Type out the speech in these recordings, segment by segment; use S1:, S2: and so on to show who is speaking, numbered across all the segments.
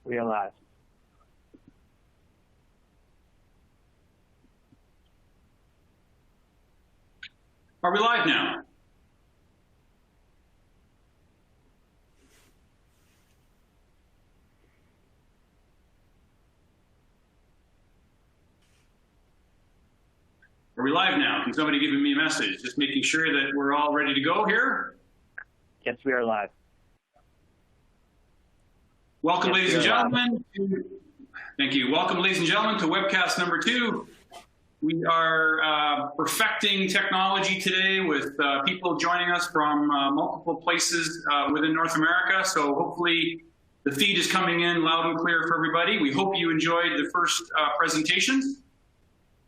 S1: We are live.
S2: Are we live now? Are we live now? Can somebody give me a message? Just making sure that we're all ready to go here.
S1: Yes, we are live.
S2: Welcome, ladies and gentlemen. Thank you. Welcome, ladies and gentlemen, to webcast number 2. We are perfecting technology today with people joining us from multiple places within North America. So hopefully the feed is coming in loud and clear for everybody. We hope you enjoyed the first presentations.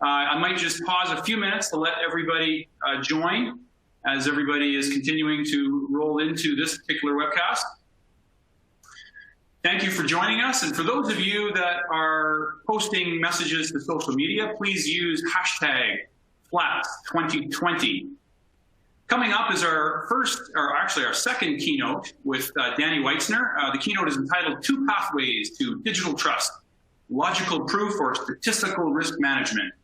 S2: I might just pause a few minutes to let everybody join as everybody is continuing to roll into this particular webcast. Thank you for joining us. And for those of you that are posting messages to social media, please use hashtag #FLATS2020. Coming up is our second keynote with Danny Weitzner. The keynote is entitled 2 Pathways to Digital Trust, Logical Proof or Statistical Risk Management.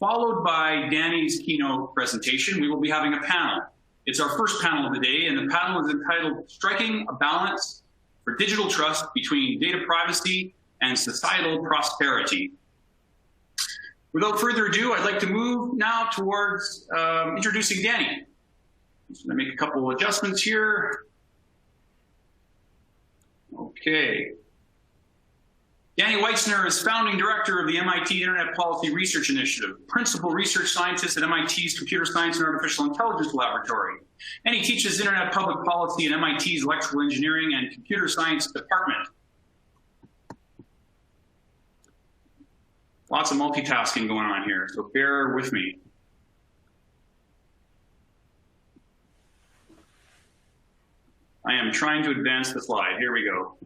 S2: Followed by Danny's keynote presentation, we will be having a panel. It's our first panel of the day, and the panel is entitled Striking a Balance for Digital Trust Between Data Privacy and Societal Prosperity. Without further ado, I'd like to move now towards introducing Danny. I'm just going to make a couple of adjustments here. Okay. Danny Weitzner is founding director of the MIT Internet Policy Research Initiative, principal research scientist at MIT's Computer Science and Artificial Intelligence Laboratory, and he teaches Internet Public Policy at MIT's Electrical Engineering and Computer Science Department. Lots of multitasking going on here, so bear with me. I am trying to advance the slide. Here we go.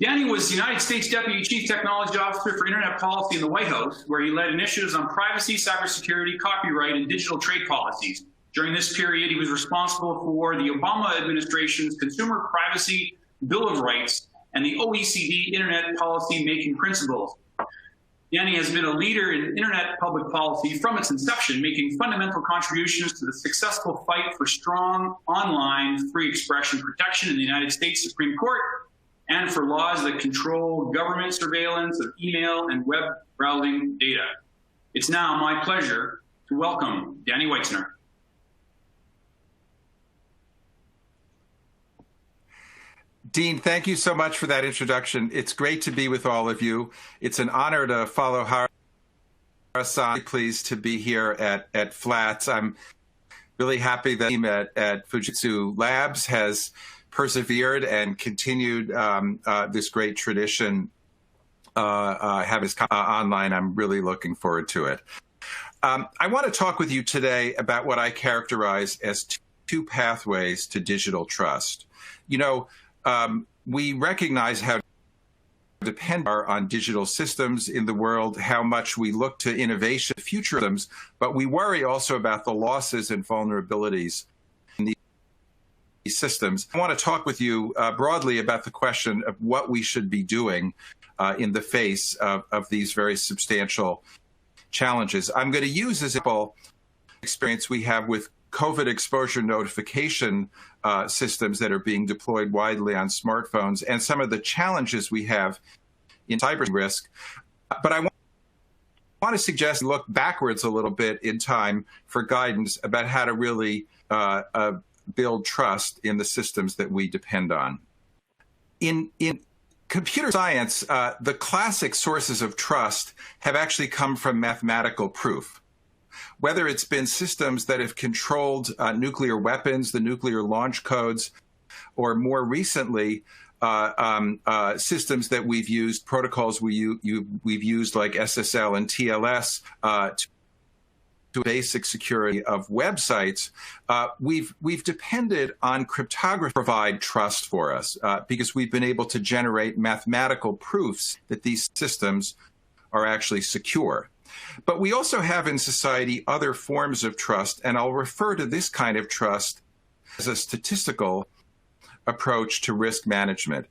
S2: Danny was the United States Deputy Chief Technology Officer for Internet Policy in the White House, where he led initiatives on privacy, cybersecurity, copyright, and digital trade policies. During this period, he was responsible for the Obama administration's Consumer Privacy Bill of Rights and the OECD Internet Policy Making Principles. Danny has been a leader in Internet public policy from its inception, making fundamental contributions to the successful fight for strong online free expression protection in the United States Supreme Court, and for laws that control government surveillance of email and web browsing data. It's now my pleasure to welcome Danny Weitzner.
S3: Dean, thank you so much for that introduction. It's great to be with all of you. It's an honor to follow Hara-san. Pleased to be here at FLATS. I'm really happy that the team at Fujitsu Labs has persevered and continued this great tradition, have this online. I'm really looking forward to it. I want to talk with you today about what I characterize as 2 pathways to digital trust. You know, we recognize how dependent we are on digital systems in the world, how much we look to innovation, future systems, but we worry also about the losses and vulnerabilities systems. I want to talk with you broadly about the question of what we should be doing in the face of these very substantial challenges. I'm going to use as example experience we have with COVID exposure notification systems that are being deployed widely on smartphones and some of the challenges we have in cyber risk. But I want to suggest look backwards a little bit in time for guidance about how to really build trust in the systems that we depend on. In computer science, the classic sources of trust have actually come from mathematical proof. Whether it's been systems that have controlled nuclear weapons, the nuclear launch codes, or more recently, systems that we've used, protocols we've used like SSL and TLS to basic security of websites, we've depended on cryptography to provide trust for us because we've been able to generate mathematical proofs that these systems are actually secure. But we also have in society other forms of trust, and I'll refer to this kind of trust as a statistical approach to risk management.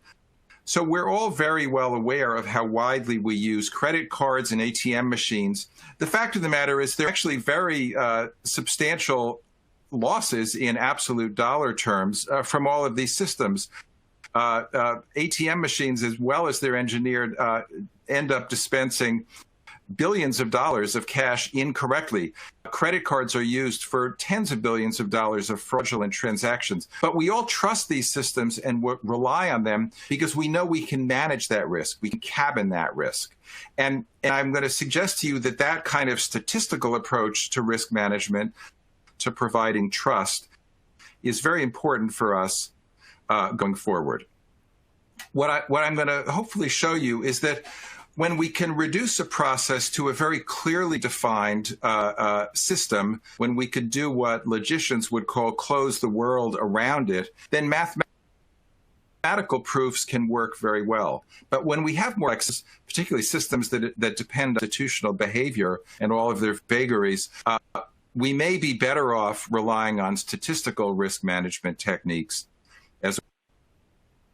S3: So we're all very well aware of how widely we use credit cards and ATM machines. The fact of the matter is there are actually very substantial losses in absolute dollar terms from all of these systems. ATM machines, as well as they're engineered, end up dispensing billions of dollars of cash incorrectly. Credit cards are used for tens of billions of dollars of fraudulent transactions. But we all trust these systems and rely on them because we know we can manage that risk. We can cabin that risk. And I'm going to suggest to you that that kind of statistical approach to risk management, to providing trust, is very important for us going forward. What I'm going to hopefully show you is that when we can reduce a process to a very clearly defined system, when we could do what logicians would call close the world around it, then mathematical proofs can work very well. But when we have more, particularly systems that depend on institutional behavior and all of their vagaries, we may be better off relying on statistical risk management techniques as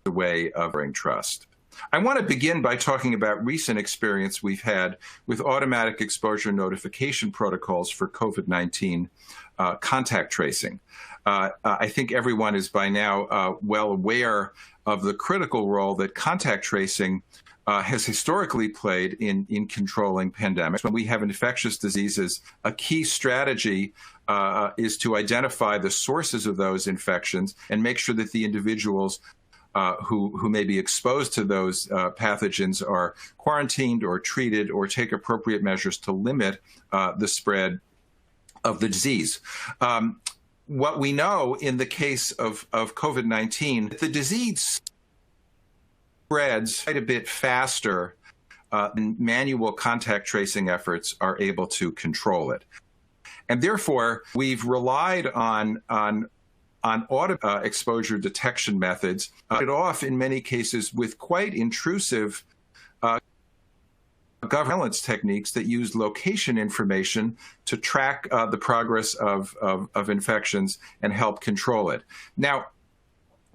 S3: a way of earning trust. I want to begin by talking about recent experience we've had with automatic exposure notification protocols for COVID-19 contact tracing. I think everyone is by now well aware of the critical role that contact tracing has historically played in controlling pandemics. When we have infectious diseases, a key strategy is to identify the sources of those infections and make sure that the individuals who may be exposed to those pathogens are quarantined or treated or take appropriate measures to limit the spread of the disease. What we know in the case of COVID-19, the disease spreads quite a bit faster than manual contact tracing efforts are able to control it. And therefore, we've relied on exposure detection methods, off in many cases with quite intrusive surveillance techniques that use location information to track the progress of infections and help control it. Now,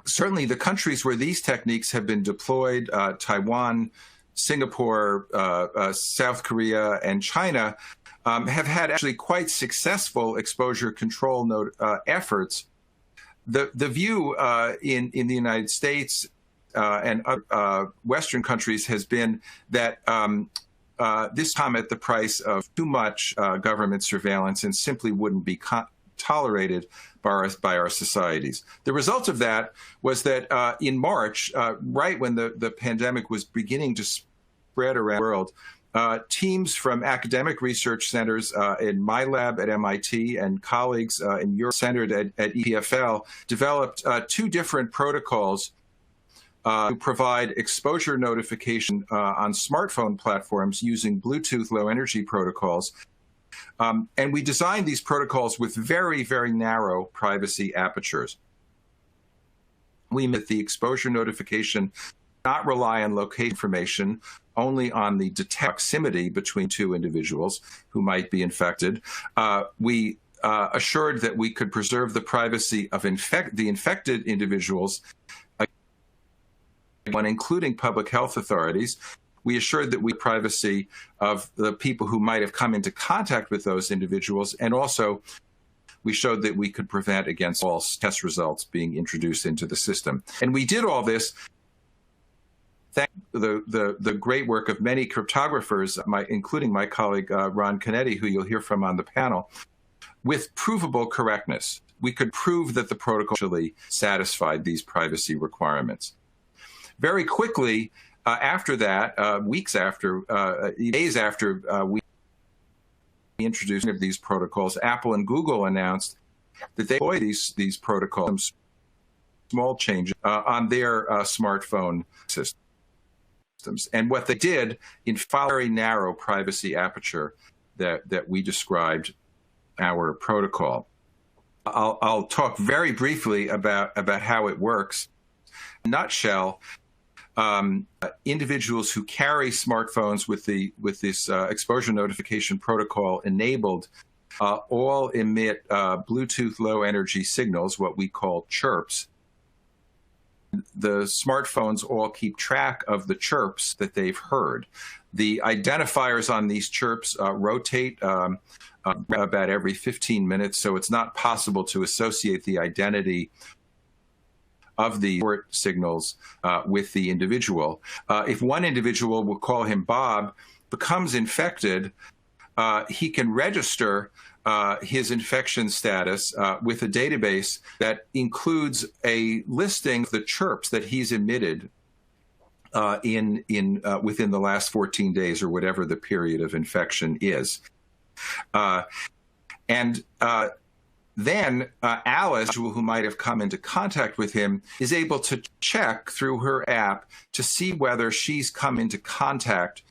S3: certainly the countries where these techniques have been deployed, Taiwan, Singapore, South Korea, and China, have had actually quite successful exposure control efforts. The view in the United States and other Western countries has been that this come at the price of too much government surveillance and simply wouldn't be tolerated by our societies. The result of that was that in March, right when the pandemic was beginning to spread around the world, teams from academic research centers in my lab at MIT and colleagues in Europe centered at EPFL developed two different protocols to provide exposure notification on smartphone platforms using Bluetooth low energy protocols. And we designed these protocols with very, very narrow privacy apertures. We made the exposure notification not rely on location information, only on the proximity between two individuals who might be infected. We assured that we could preserve the privacy of the infected individuals, including public health authorities. We assured that we had privacy of the people who might have come into contact with those individuals, and also we showed that we could prevent against false test results being introduced into the system. And we did all this thanks to the great work of many cryptographers, including my colleague Ron Canetti, who you'll hear from on the panel, with provable correctness. We could prove that the protocol actually satisfied these privacy requirements. Very quickly after that, days after we introduced these protocols, Apple and Google announced that they deploy these protocols, small changes on their smartphone systems. And what they did in very narrow privacy aperture that we described our protocol. I'll talk very briefly about how it works. In a nutshell, individuals who carry smartphones with this exposure notification protocol enabled all emit Bluetooth low energy signals, what we call chirps. the smartphones all keep track of the chirps that they've heard. The identifiers on these chirps rotate about every 15 minutes, so it's not possible to associate the identity of the signals with the individual. If one individual, we'll call him Bob, becomes infected, he can register his infection status with a database that includes a listing of the chirps that he's emitted within the last 14 days or whatever the period of infection is. Then Alice, who might have come into contact with him, is able to check through her app to see whether she's come into contact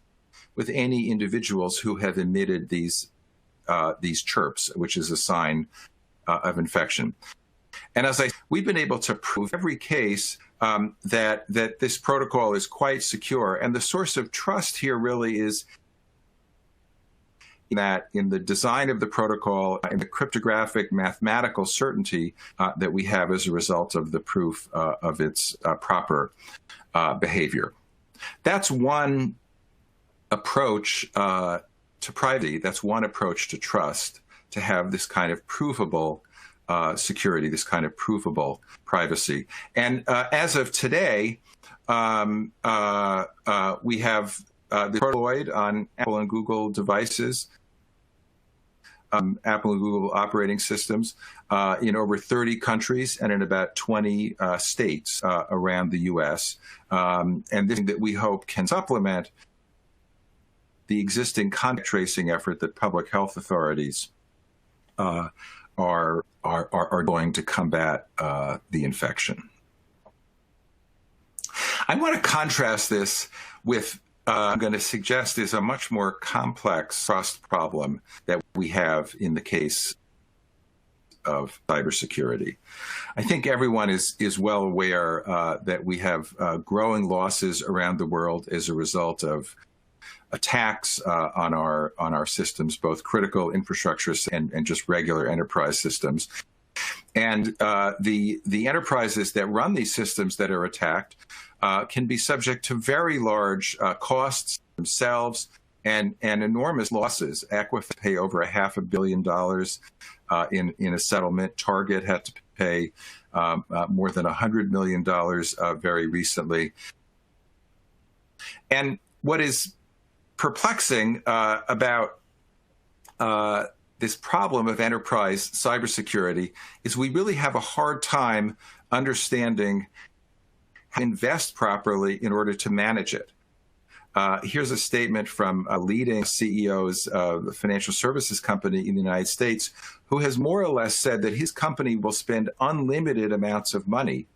S3: with any individuals who have emitted these chirps, which is a sign of infection. And as we've been able to prove every case that this protocol is quite secure. And the source of trust here really is that in the design of the protocol and the cryptographic mathematical certainty that we have as a result of the proof of its proper behavior. That's one approach to privacy. That's one approach to trust, to have this kind of provable security, this kind of provable privacy. And as of today, we have deployed on Apple and Google devices, Apple and Google operating systems in over 30 countries and in about 20 states around the U.S. And this that we hope can supplement the existing contact tracing effort that public health authorities are going to combat the infection. I want to contrast this with I'm going to suggest is a much more complex trust problem that we have in the case of cybersecurity. I think everyone is well aware that we have growing losses around the world as a result of attacks on our systems, both critical infrastructure and just regular enterprise systems. And the enterprises that run these systems that are attacked can be subject to very large costs themselves and enormous losses. Equifax pay over $500 million in a settlement. Target had to pay more than $100 million very recently. And what is perplexing about this problem of enterprise cybersecurity is we really have a hard time understanding how to invest properly in order to manage it. Here's a statement from a leading CEOs of a financial services company in the United States who has more or less said that his company will spend unlimited amounts of money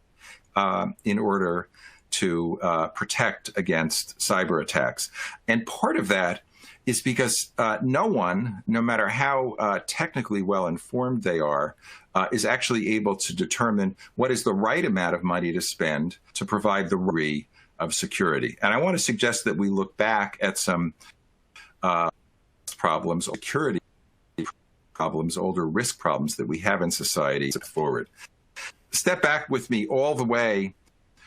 S3: in order to protect against cyber attacks. And part of that is because no one, no matter how technically well informed they are, is actually able to determine what is the right amount of money to spend to provide the degree of security. And I want to suggest that we look back at some problems, security problems, older risk problems that we have in society forward. Step back with me all the way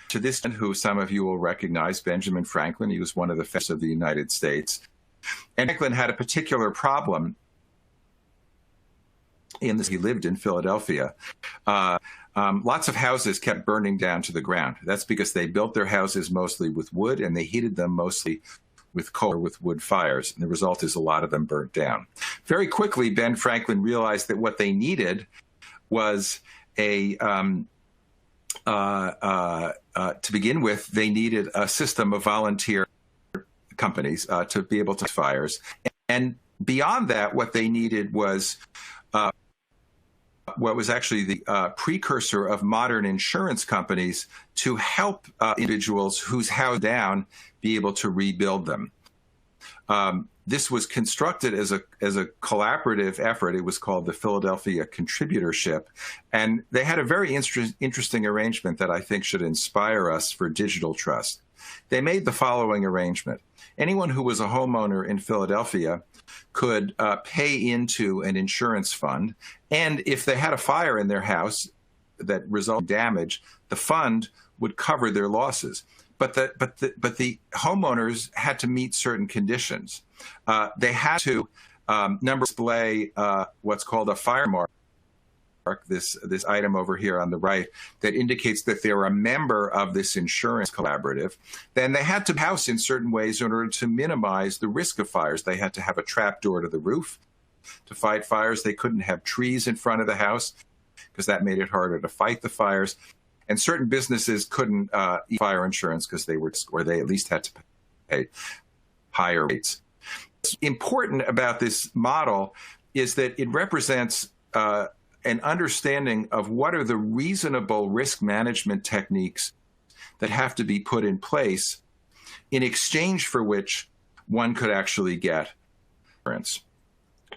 S3: to this, who some of you will recognize, Benjamin Franklin. He was one of the founders of the United States. And Franklin had a particular problem in this. He lived in Philadelphia. Lots of houses kept burning down to the ground. That's because they built their houses mostly with wood, and they heated them mostly with coal or with wood fires. And the result is a lot of them burnt down. Very quickly, Ben Franklin realized that what they needed was to begin with, they needed a system of volunteer companies to be able to fight fires. And beyond that, what they needed was what was actually the precursor of modern insurance companies to help individuals whose house down be able to rebuild them. This was constructed as a collaborative effort. It was called the Philadelphia Contributorship. And they had a very interesting arrangement that I think should inspire us for digital trust. They made the following arrangement. Anyone who was a homeowner in Philadelphia could pay into an insurance fund. And if they had a fire in their house that resulted in damage, the fund would cover their losses. But the homeowners had to meet certain conditions. They had to display what's called a fire mark, this item over here on the right, that indicates that they're a member of this insurance collaborative. Then they had to house in certain ways in order to minimize the risk of fires. They had to have a trap door to the roof to fight fires. They couldn't have trees in front of the house because that made it harder to fight the fires. And certain businesses couldn't fire insurance because they at least had to pay higher rates. What's important about this model is that it represents an understanding of what are the reasonable risk management techniques that have to be put in place in exchange for which one could actually get insurance.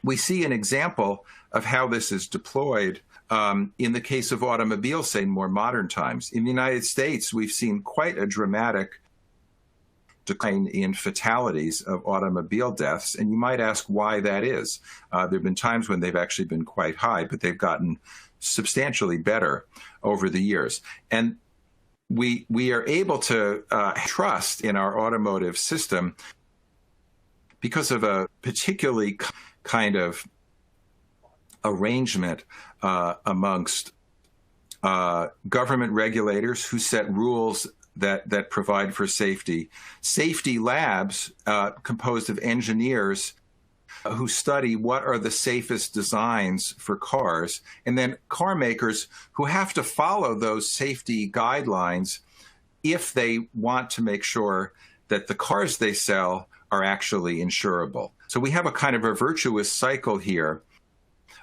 S3: We see an example of how this is deployed in the case of automobiles, say, in more modern times. In the United States, we've seen quite a dramatic decline in fatalities of automobile deaths, and you might ask why that is. There have been times when they've actually been quite high, but they've gotten substantially better over the years. And we are able to trust in our automotive system because of a particularly kind of arrangement amongst government regulators who set rules that provide for safety, safety labs composed of engineers who study what are the safest designs for cars, and then car makers who have to follow those safety guidelines if they want to make sure that the cars they sell are actually insurable. So we have a kind of a virtuous cycle here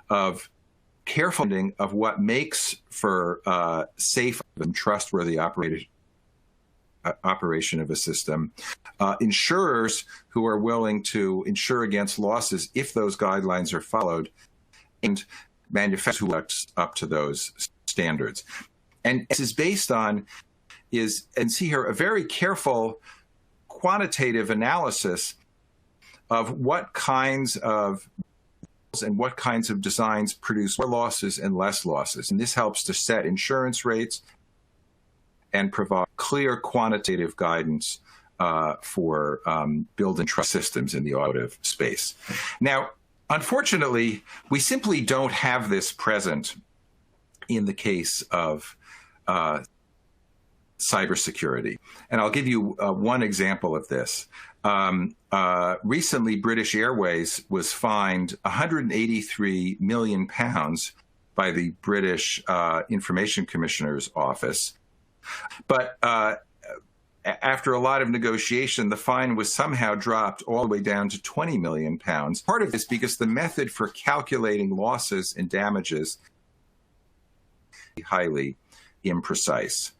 S3: of careful funding of what makes for safe and trustworthy operation of a system, insurers who are willing to insure against losses if those guidelines are followed, and manufacturers who look up to those standards. And this is based on and see here, a very careful quantitative analysis of what kinds of designs produce more losses and less losses. And this helps to set insurance rates and provide clear quantitative guidance for building trust systems in the automotive space. Now, unfortunately, we simply don't have this present in the case of cybersecurity. And I'll give you one example of this. Recently, British Airways was fined £183 million by the British Information Commissioner's Office. But after a lot of negotiation, the fine was somehow dropped all the way down to £20 million. Part of this because the method for calculating losses and damages is highly imprecise.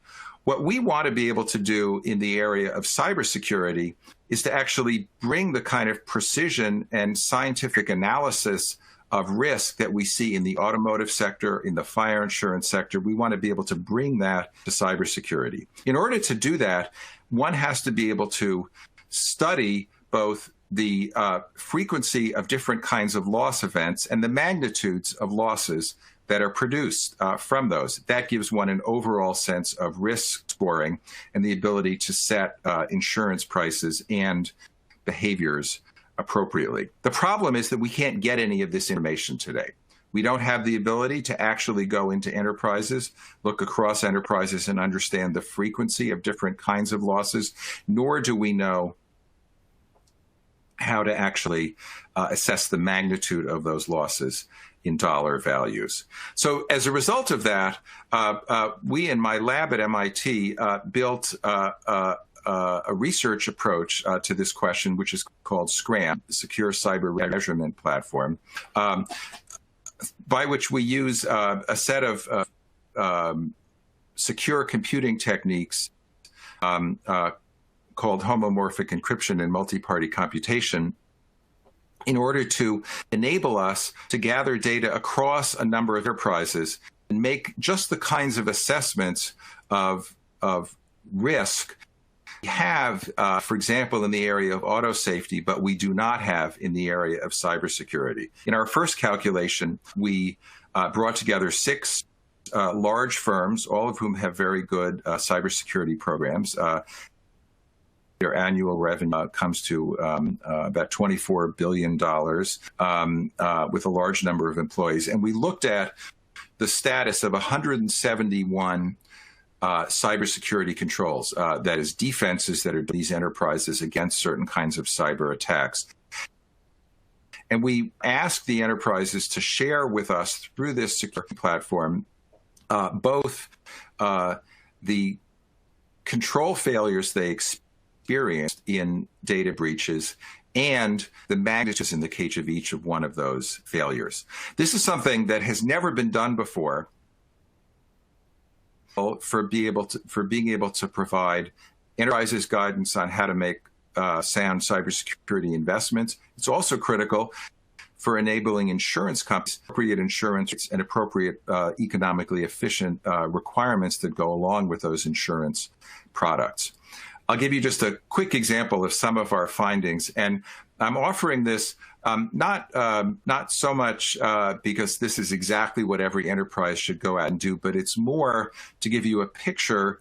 S3: What we want to be able to do in the area of cybersecurity is to actually bring the kind of precision and scientific analysis of risk that we see in the automotive sector, in the fire insurance sector. We want to be able to bring that to cybersecurity. In order to do that, one has to be able to study both the frequency of different kinds of loss events and the magnitudes of losses that are produced from those. That gives one an overall sense of risk scoring and the ability to set insurance prices and behaviors appropriately. The problem is that we can't get any of this information today. We don't have the ability to actually go into enterprises, look across enterprises and understand the frequency of different kinds of losses, nor do we know how to actually assess the magnitude of those losses in dollar values. So as a result of that, we in my lab at MIT built a research approach to this question, which is called SCRAM, the Secure Cyber Measurement Platform, by which we use a set of secure computing techniques called homomorphic encryption and multi-party computation in order to enable us to gather data across a number of enterprises and make just the kinds of assessments of risk we have, for example, in the area of auto safety, but we do not have in the area of cybersecurity. In our first calculation, we brought together 6 large firms, all of whom have very good cybersecurity programs. Their annual revenue comes to about $24 billion with a large number of employees. And we looked at the status of 171 cybersecurity controls, that is, defenses that are these enterprises against certain kinds of cyber attacks. And we asked the enterprises to share with us through this security platform both the control failures they experienced in data breaches and the magnitude in the case of each of one of those failures. This is something that has never been done before for being able to provide enterprises guidance on how to make sound cybersecurity investments. It's also critical for enabling insurance companies appropriate insurance and appropriate economically efficient requirements that go along with those insurance products. I'll give you just a quick example of some of our findings, and I'm offering this not so much because this is exactly what every enterprise should go out and do, but it's more to give you a picture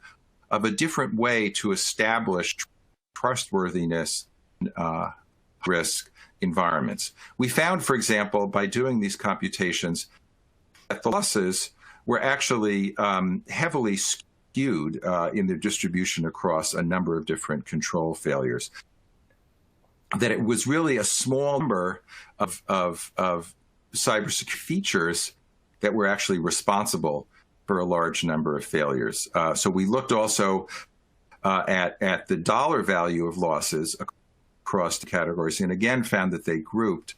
S3: of a different way to establish trustworthiness risk environments. We found, for example, by doing these computations, that the losses were actually heavily skewed in their distribution across a number of different control failures. That it was really a small number of cybersecurity features that were actually responsible for a large number of failures. So we looked also at the dollar value of losses across the categories, and again found that they grouped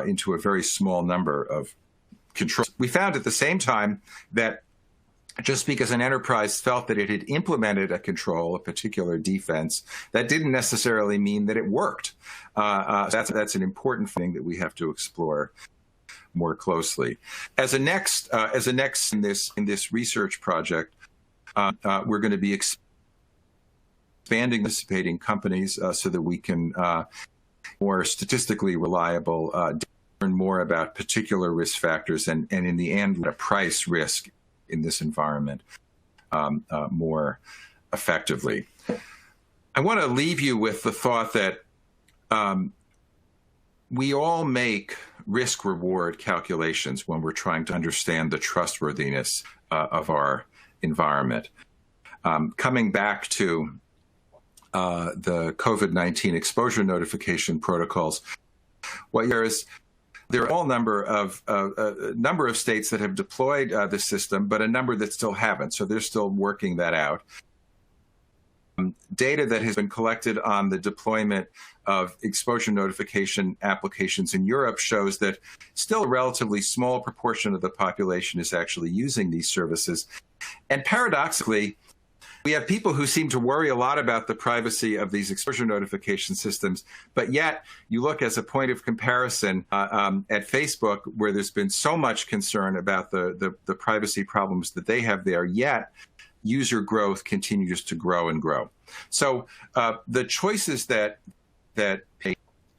S3: into a very small number of controls. We found at the same time that just because an enterprise felt that it had implemented a control, a particular defense, that didn't necessarily mean that it worked. That's an important thing that we have to explore more closely. As a next in this research project, we're going to be expanding participating companies so that we can more statistically reliable learn more about particular risk factors and in the end price risk in this environment more effectively. I want to leave you with the thought that we all make risk-reward calculations when we're trying to understand the trustworthiness of our environment. Coming back to the COVID-19 exposure notification protocols, there are a number of states that have deployed this system, but a number that still haven't. So they're still working that out. Data that has been collected on the deployment of exposure notification applications in Europe shows that still a relatively small proportion of the population is actually using these services. And paradoxically, we have people who seem to worry a lot about the privacy of these exposure notification systems, but yet you look as a point of comparison at Facebook, where there's been so much concern about the privacy problems that they have there, yet user growth continues to grow and grow. So the choices that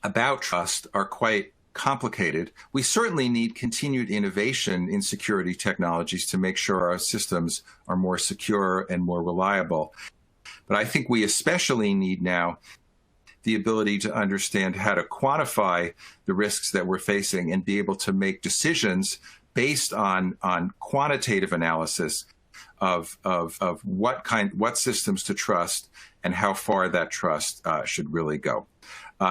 S3: about trust are quite complicated. We certainly need continued innovation in security technologies to make sure our systems are more secure and more reliable. But I think we especially need now the ability to understand how to quantify the risks that we're facing and be able to make decisions based on quantitative analysis of what systems to trust and how far that trust should really go.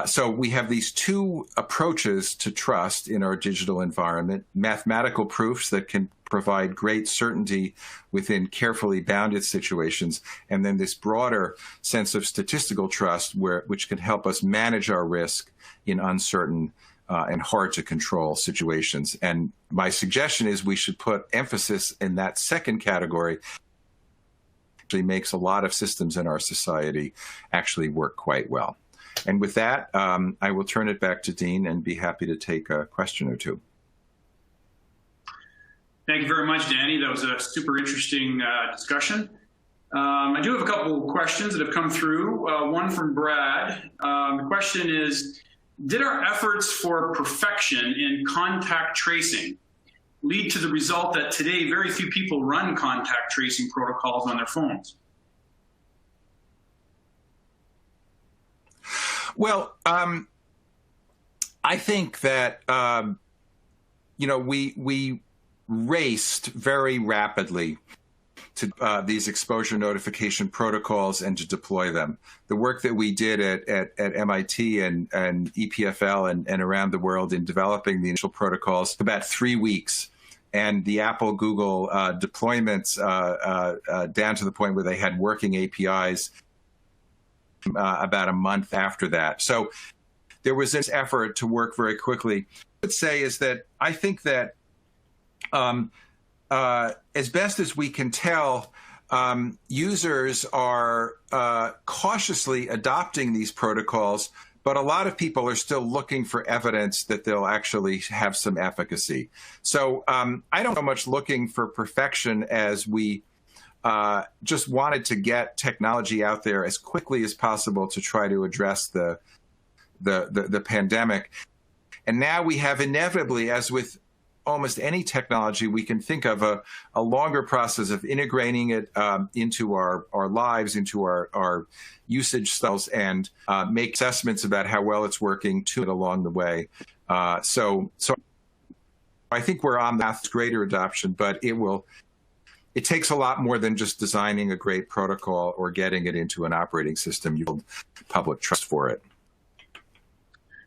S3: So we have these two approaches to trust in our digital environment: mathematical proofs that can provide great certainty within carefully bounded situations, and then this broader sense of statistical trust which can help us manage our risk in uncertain and hard to control situations. And my suggestion is we should put emphasis in that second category. Actually makes a lot of systems in our society actually work quite well. And with that, I will turn it back to Dean and be happy to take a question or two.
S2: Thank you very much, Danny. That was a super interesting discussion. I do have a couple of questions that have come through. One from Brad. The question is, did our efforts for perfection in contact tracing lead to the result that today very few people run contact tracing protocols on their phones?
S3: Well, I think that we raced very rapidly to these exposure notification protocols and to deploy them. The work that we did at MIT and EPFL and around the world in developing the initial protocols, about 3 weeks. And the Apple, Google deployments down to the point where they had working APIs about a month after that. So there was this effort to work very quickly. What I would say is that I think that as best as we can tell, users are cautiously adopting these protocols, but a lot of people are still looking for evidence that they'll actually have some efficacy. So I don't so much looking for perfection as we just wanted to get technology out there as quickly as possible to try to address the pandemic. And now we have inevitably, as with almost any technology, we can think of a longer process of integrating it into our lives, into our usage styles, and make assessments about how well it's working to it along the way. So I think we're on that greater adoption, but it takes a lot more than just designing a great protocol or getting it into an operating system. You build public trust for it.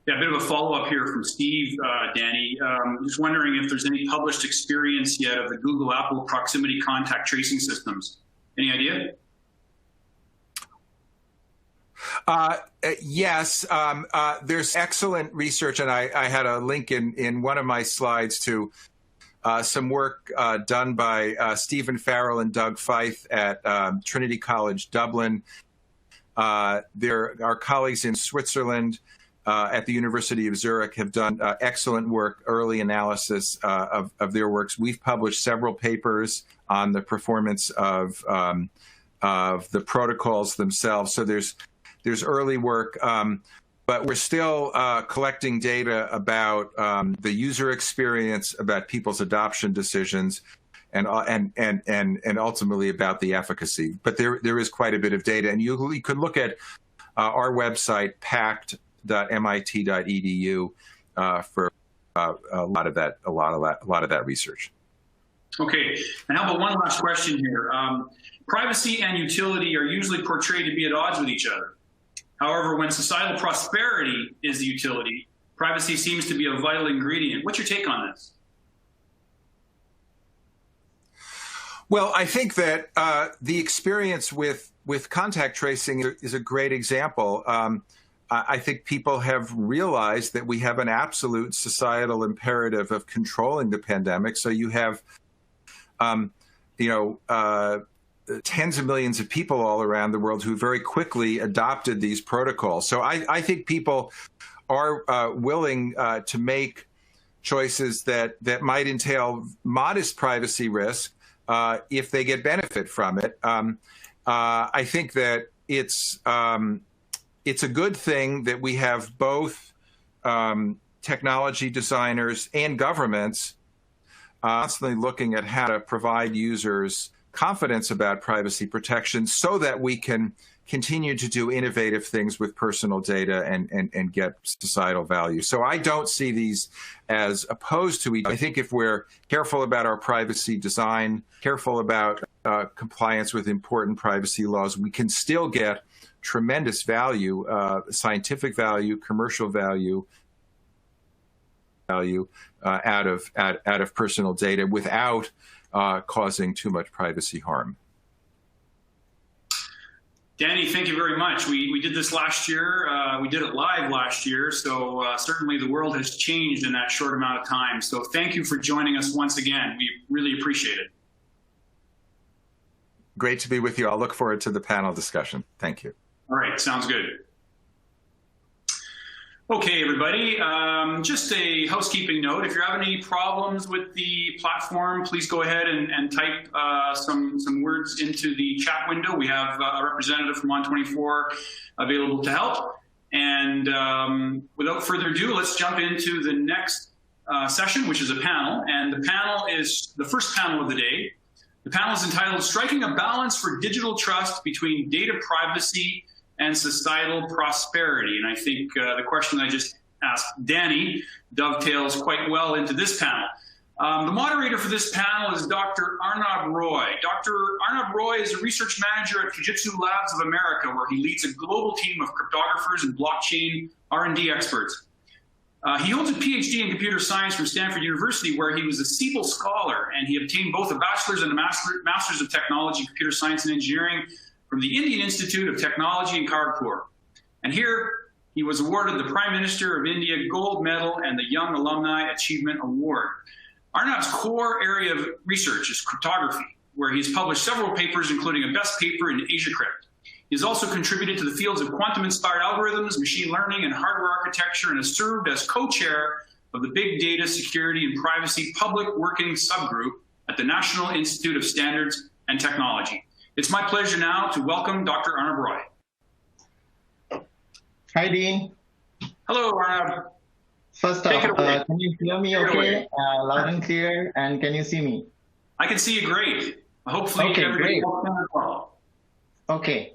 S2: Yeah, a bit of a follow-up here from Steve, Danny. Just wondering if there's any published experience yet of the Google Apple proximity contact tracing systems. Any idea?
S3: Yes, there's excellent research, and I had a link in one of my slides to some work done by Stephen Farrell and Doug Feith at Trinity College Dublin. There are colleagues in Switzerland at the University of Zurich have done excellent work, early analysis of their works. We've published several papers on the performance of the protocols themselves. So there's early work, but we're still collecting data about the user experience, about people's adoption decisions, and ultimately about the efficacy. But there is quite a bit of data, and you could look at our website, pact.mit.edu, for a lot of that research.
S2: Okay, and how about one last question here? Privacy and utility are usually portrayed to be at odds with each other. However, when societal prosperity is the utility, privacy seems to be a vital ingredient. What's your take on this?
S3: Well, I think that the experience with contact tracing is a great example. I think people have realized that we have an absolute societal imperative of controlling the pandemic. So you have, tens of millions of people all around the world who very quickly adopted these protocols. So I think people are willing to make choices that might entail modest privacy risk if they get benefit from it. I think that it's a good thing that we have both technology designers and governments constantly looking at how to provide users confidence about privacy protection so that we can continue to do innovative things with personal data and get societal value. So I don't see these as opposed to each other. I think if we're careful about our privacy design, careful about compliance with important privacy laws, we can still get tremendous value, scientific value, commercial value out of personal data without causing too much privacy harm.
S2: Danny, thank you very much. We did this last year. We did it live last year, so certainly the world has changed in that short amount of time. So thank you for joining us once again. We really appreciate it.
S3: Great to be with you. I'll look forward to the panel discussion. Thank you.
S2: All right, sounds good. Okay, everybody, just a housekeeping note. If you're having any problems with the platform, please go ahead and type some words into the chat window. We have a representative from On24 available to help. And without further ado, let's jump into the next session, which is a panel, and the panel is the first panel of the day. The panel is entitled Striking a Balance for Digital Trust Between Data Privacy and Societal Prosperity. And I think the question I just asked Danny dovetails quite well into this panel. The moderator for this panel is Dr. Arnab Roy. Dr. Arnab Roy is a research manager at Fujitsu Labs of America, where he leads a global team of cryptographers and blockchain R&D experts. He holds a PhD in computer science from Stanford University, where he was a Siebel Scholar, and he obtained both a bachelor's and a master's of technology in computer science and engineering from the Indian Institute of Technology in Kharagpur. And here, he was awarded the Prime Minister of India Gold Medal and the Young Alumni Achievement Award. Arnab's core area of research is cryptography, where he's published several papers, including a best paper in AsiaCrypt. He has also contributed to the fields of quantum-inspired algorithms, machine learning, and hardware architecture, and has served as co-chair of the Big Data Security and Privacy Public Working Subgroup at the National Institute of Standards and Technology. It's my pleasure now to welcome Dr. Arnab Roy.
S4: Hi, Dean.
S2: Hello, Arnab.
S4: First off, can you hear me okay, loud and clear, and can you see me?
S2: I can see you great. Hopefully,
S4: okay,
S2: everybody
S4: great.
S2: as well.
S4: Okay.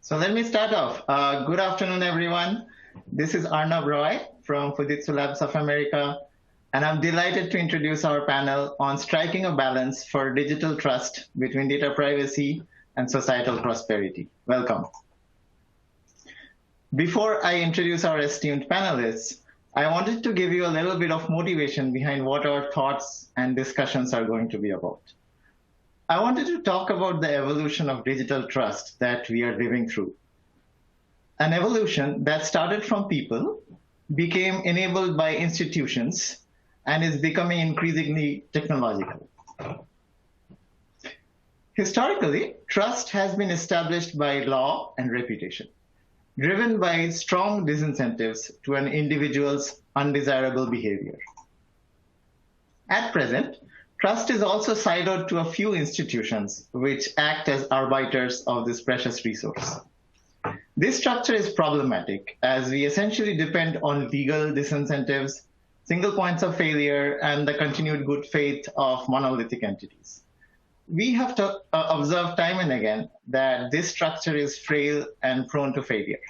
S4: So let me start off. Good afternoon, everyone. This is Arnab Roy from Fujitsu Labs of America, and I'm delighted to introduce our panel on striking a balance for digital trust between data privacy and societal prosperity. Welcome. Before I introduce our esteemed panelists, I wanted to give you a little bit of motivation behind what our thoughts and discussions are going to be about. I wanted to talk about the evolution of digital trust that we are living through. An evolution that started from people, became enabled by institutions, and is becoming increasingly technological. Historically, trust has been established by law and reputation, driven by strong disincentives to an individual's undesirable behavior. At present, trust is also siloed to a few institutions which act as arbiters of this precious resource. This structure is problematic as we essentially depend on legal disincentives, single points of failure, and the continued good faith of monolithic entities. We have to observe time and again that this structure is frail and prone to failure.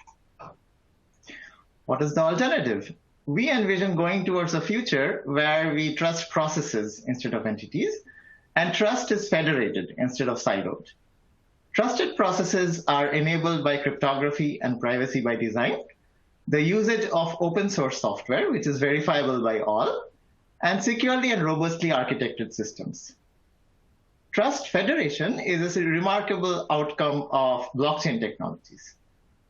S4: What is the alternative? We envision going towards a future where we trust processes instead of entities, and trust is federated instead of siloed. Trusted processes are enabled by cryptography and privacy by design, the usage of open source software, which is verifiable by all, and securely and robustly architected systems. Trust federation is a remarkable outcome of blockchain technologies.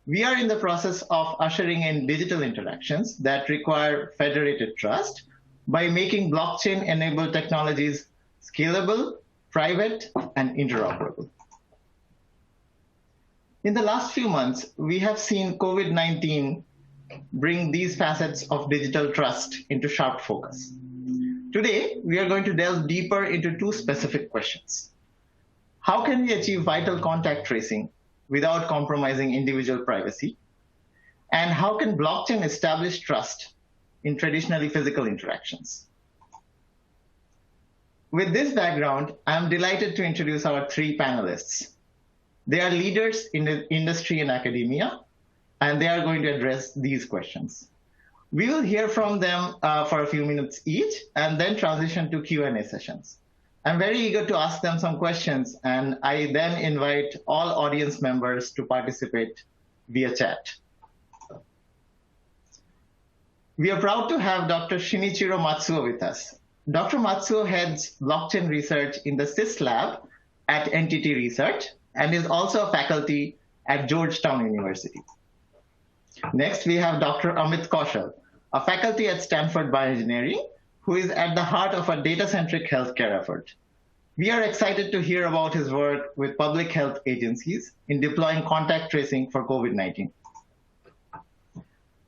S4: We are in the process of ushering in digital interactions that require federated trust by making blockchain-enabled technologies scalable, private, and interoperable. In the last few months, we have seen COVID-19 bring these facets of digital trust into sharp focus. Today, we are going to delve deeper into two specific questions. How can we achieve vital contact tracing without compromising individual privacy? And how can blockchain establish trust in traditionally physical interactions? With this background, I'm delighted to introduce our three panelists. They are leaders in the industry and academia, and they are going to address these questions. We will hear from them for a few minutes each, and then transition to Q&A sessions. I'm very eager to ask them some questions, and I then invite all audience members to participate via chat. We are proud to have Dr. Shinichiro Matsuo with us. Dr. Matsuo heads blockchain research in the SIS lab at NTT Research and is also a faculty at Georgetown University. Next, we have Dr. Amit Kaushal, a faculty at Stanford Bioengineering, who is at the heart of a data-centric healthcare effort. We are excited to hear about his work with public health agencies in deploying contact tracing for COVID-19.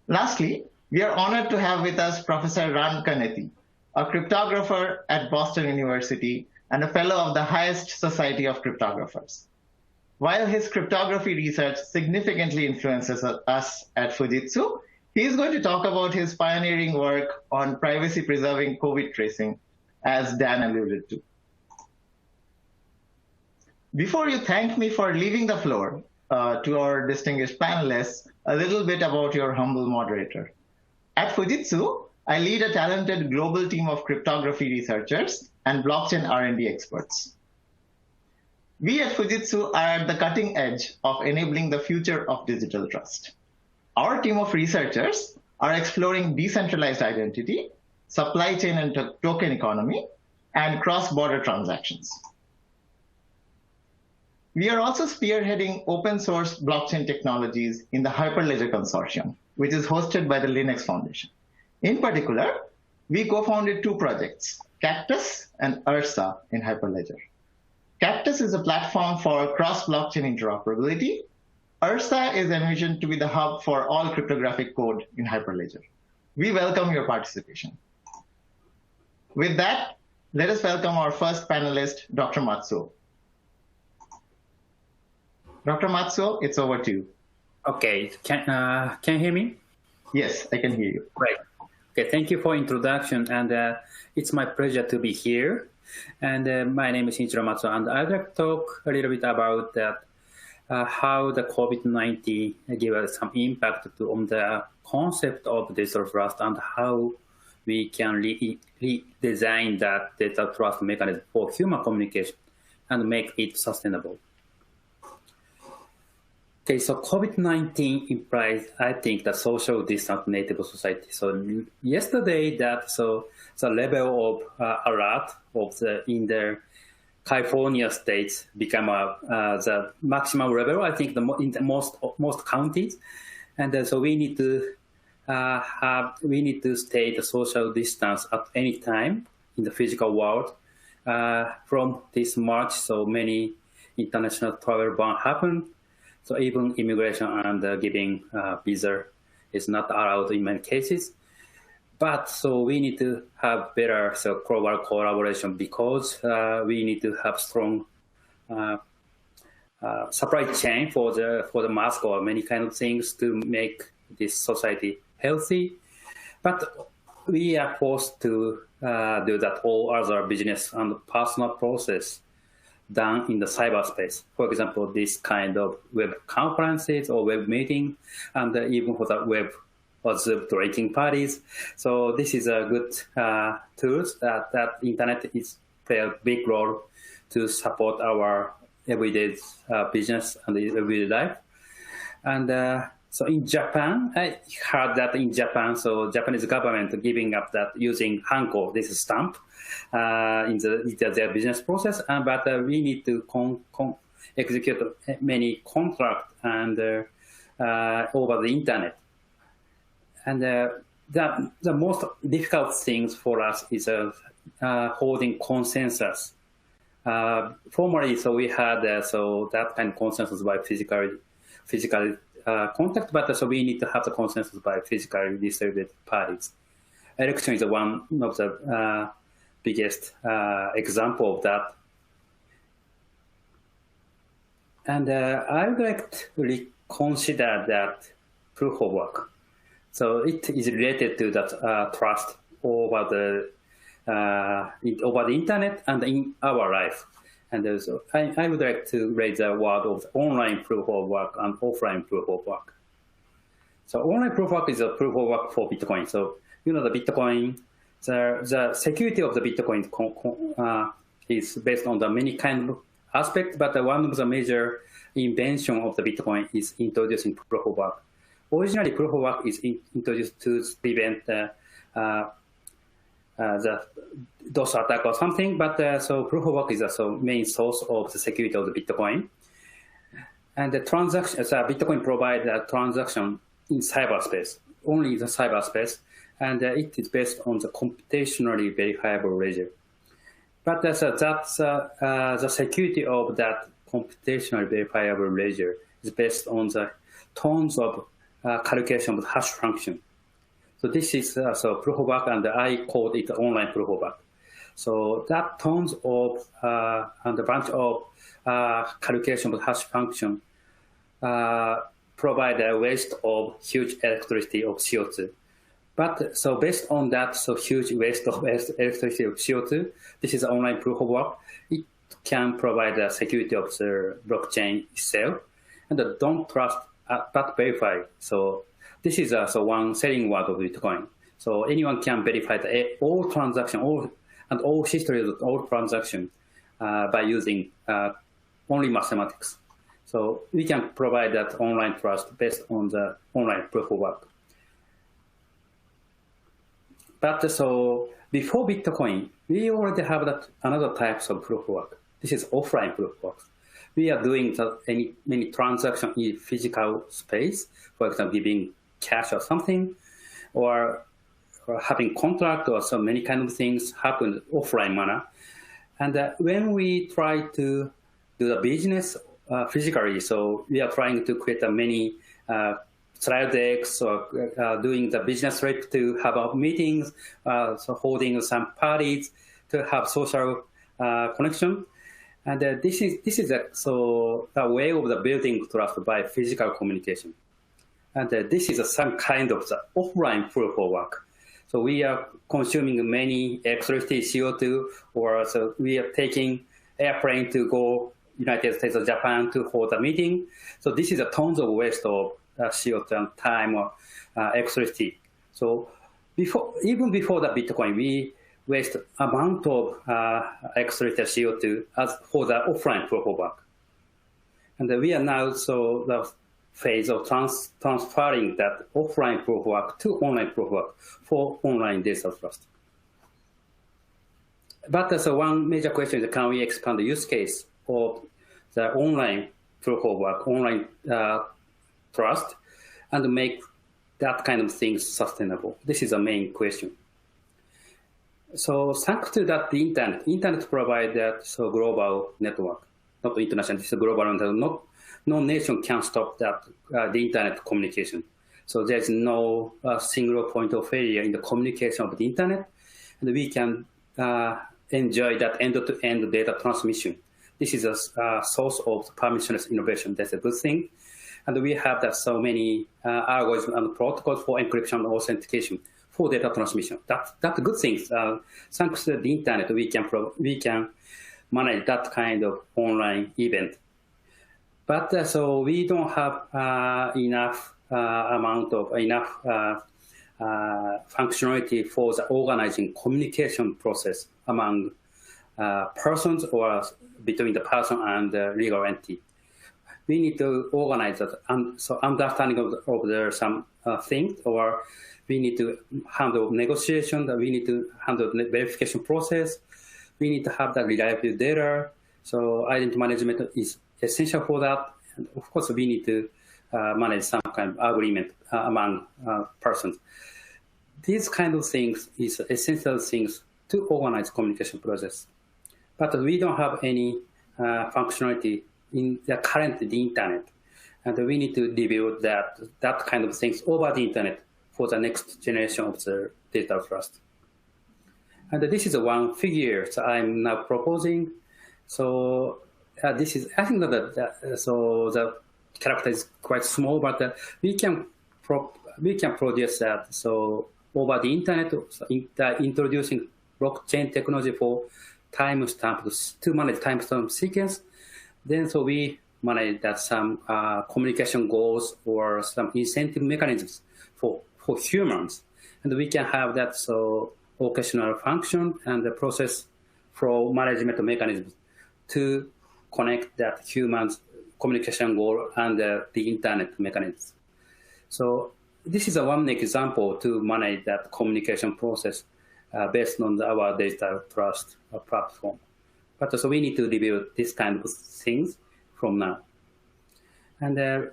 S4: Lastly, we are honored to have with us Professor Canetti, a cryptographer at Boston University and a fellow of the highest society of cryptographers. While his cryptography research significantly influences us at Fujitsu, He's going to talk about his pioneering work on privacy-preserving COVID tracing, as Dan alluded to. Before you thank me for leaving the floor to our distinguished panelists, a little bit about your humble moderator. At Fujitsu, I lead a talented global team of cryptography researchers and blockchain R&D experts. We at Fujitsu are at the cutting edge of enabling the future of digital trust. Our team of researchers are exploring decentralized identity, supply chain and token economy, and cross-border transactions. We are also spearheading open source blockchain technologies in the Hyperledger Consortium, which is hosted by the Linux Foundation. In particular, we co-founded two projects, Cactus and Ursa in Hyperledger. Cactus is a platform for cross-blockchain interoperability. Ursa is envisioned to be the hub for all cryptographic code in Hyperledger. We welcome your participation. With that, let us welcome our first panelist, Dr. Matsuo. Dr. Matsuo, it's over to you.
S5: Okay, can you hear me?
S4: Yes, I can hear you.
S5: Right. Okay, thank you for introduction, and it's my pleasure to be here. And my name is Shinichiro Matsuo, and I'd like to talk a little bit about that, how the COVID-19 gave us some impact on the concept of digital trust and how we can redesign that digital trust mechanism for human communication and make it sustainable. Okay, so COVID-19 implies, I think, the social distance native society. So yesterday, the level of alert of in the California states become the maximum level. I think in the most counties, and so we need to stay the social distance at any time in the physical world. From this March, so many international travel ban happened. So even immigration and giving visa is not allowed in many cases. But so we need to have better global collaboration because we need to have strong supply chain for the mask or many kind of things to make this society healthy. But we are forced to do that all other business and personal process done in the cyberspace. For example, this kind of web conferences or web meeting, and even for the web or Zoom drinking parties. So this is a good tools that internet is play a big role to support our everyday business and everyday life. And so in Japan, I heard that in Japan, so Japanese government giving up that using hanko, this is stamp, in their business process, but we need to execute many contracts and over the internet. And the most difficult things for us is holding consensus. Formerly, so we had that kind of consensus by physical contact, but so we need to have the consensus by physically distributed parties. Election is one of the biggest example of that. And I would like to reconsider that proof of work. So it is related to that trust over the internet and in our life. And also, I would like to raise the word of online proof of work and offline proof of work. So online proof of work is a proof of work for Bitcoin. So the Bitcoin, the security of the Bitcoin is based on the many kind of aspects, but one of the major invention of the Bitcoin is introducing proof of work. Originally, proof of work is introduced to prevent the DOS attack or something, but so proof of work is the main source of the security of the Bitcoin. And the transaction, Bitcoin provides a transaction in cyberspace, only in the cyberspace, and it is based on the computationally verifiable ledger. But that's the security of that computationally verifiable ledger is based on the tons of calculation of the hash function. So this is proof of work, and I call it online proof of work. So that tons of and a bunch of calculation of hash function provide a waste of huge electricity of CO2. But so based on that, so huge waste of electricity of CO2, this is online proof of work. It can provide the security of the blockchain itself, and don't trust but verify. So this is so one selling word of Bitcoin. So anyone can verify all transaction, all history of all transaction by using only mathematics. So we can provide that online trust based on the online proof of work. But so before Bitcoin, we already have that another types of proof of work. This is offline proof of work. We are doing many transactions in physical space, for example, giving cash or something, or having contract or so many kind of things happen offline manner. And when we try to do the business physically, so we are trying to create many slide decks or doing the business trip to have meetings, so holding some parties to have social connection. And this is so the way of the building trust by physical communication. And this is some kind of the offline proof of work. So we are consuming many electricity, CO2, or so we are taking airplane to go United States or Japan to hold a meeting. So this is a tons of waste of CO2 and time or electricity. So even before the Bitcoin, we waste amount of electricity CO2 as for the offline proof of work. And we are now so the phase of transferring that offline proof of work to online proof of work for online data trust. But so one major question is, can we expand the use case of the online proof of work, online trust, and make that kind of things sustainable? This is the main question. So thanks to that, the internet provides that so global network, not international, this is a global network. No nation can stop that the internet communication. So there's no single point of failure in the communication of the internet, and we can enjoy that end-to-end data transmission. This is a source of permissionless innovation. That's a good thing. And we have that so many algorithms and protocols for encryption and authentication for data transmission. That's a good thing. Thanks to the internet, we can manage that kind of online event. But so we don't have enough functionality for the organizing communication process among persons or between the person and the legal entity. We need to organize that, so understanding of some things, or we need to handle negotiation, we need to handle the verification process, we need to have the reliable data. So identity management is essential for that. And of course, we need to manage some kind of agreement among persons. These kind of things is essential things to organize communication process. But we don't have any functionality in the current the internet, and we need to develop that kind of things over the internet for the next generation of the data trust. And this is one figure that I'm now proposing. So this is, I think that so the character is quite small, but we can produce that. So over the internet, introducing blockchain technology for timestamp to manage timestamp sequence. Then so we manage that some communication goals or some incentive mechanisms for humans, and we can have that so occasional function and the process flow management mechanisms to connect that humans communication goal and the internet mechanisms. So this is one example to manage that communication process based on our data trust platform. But so we need to review this kind of things from now. And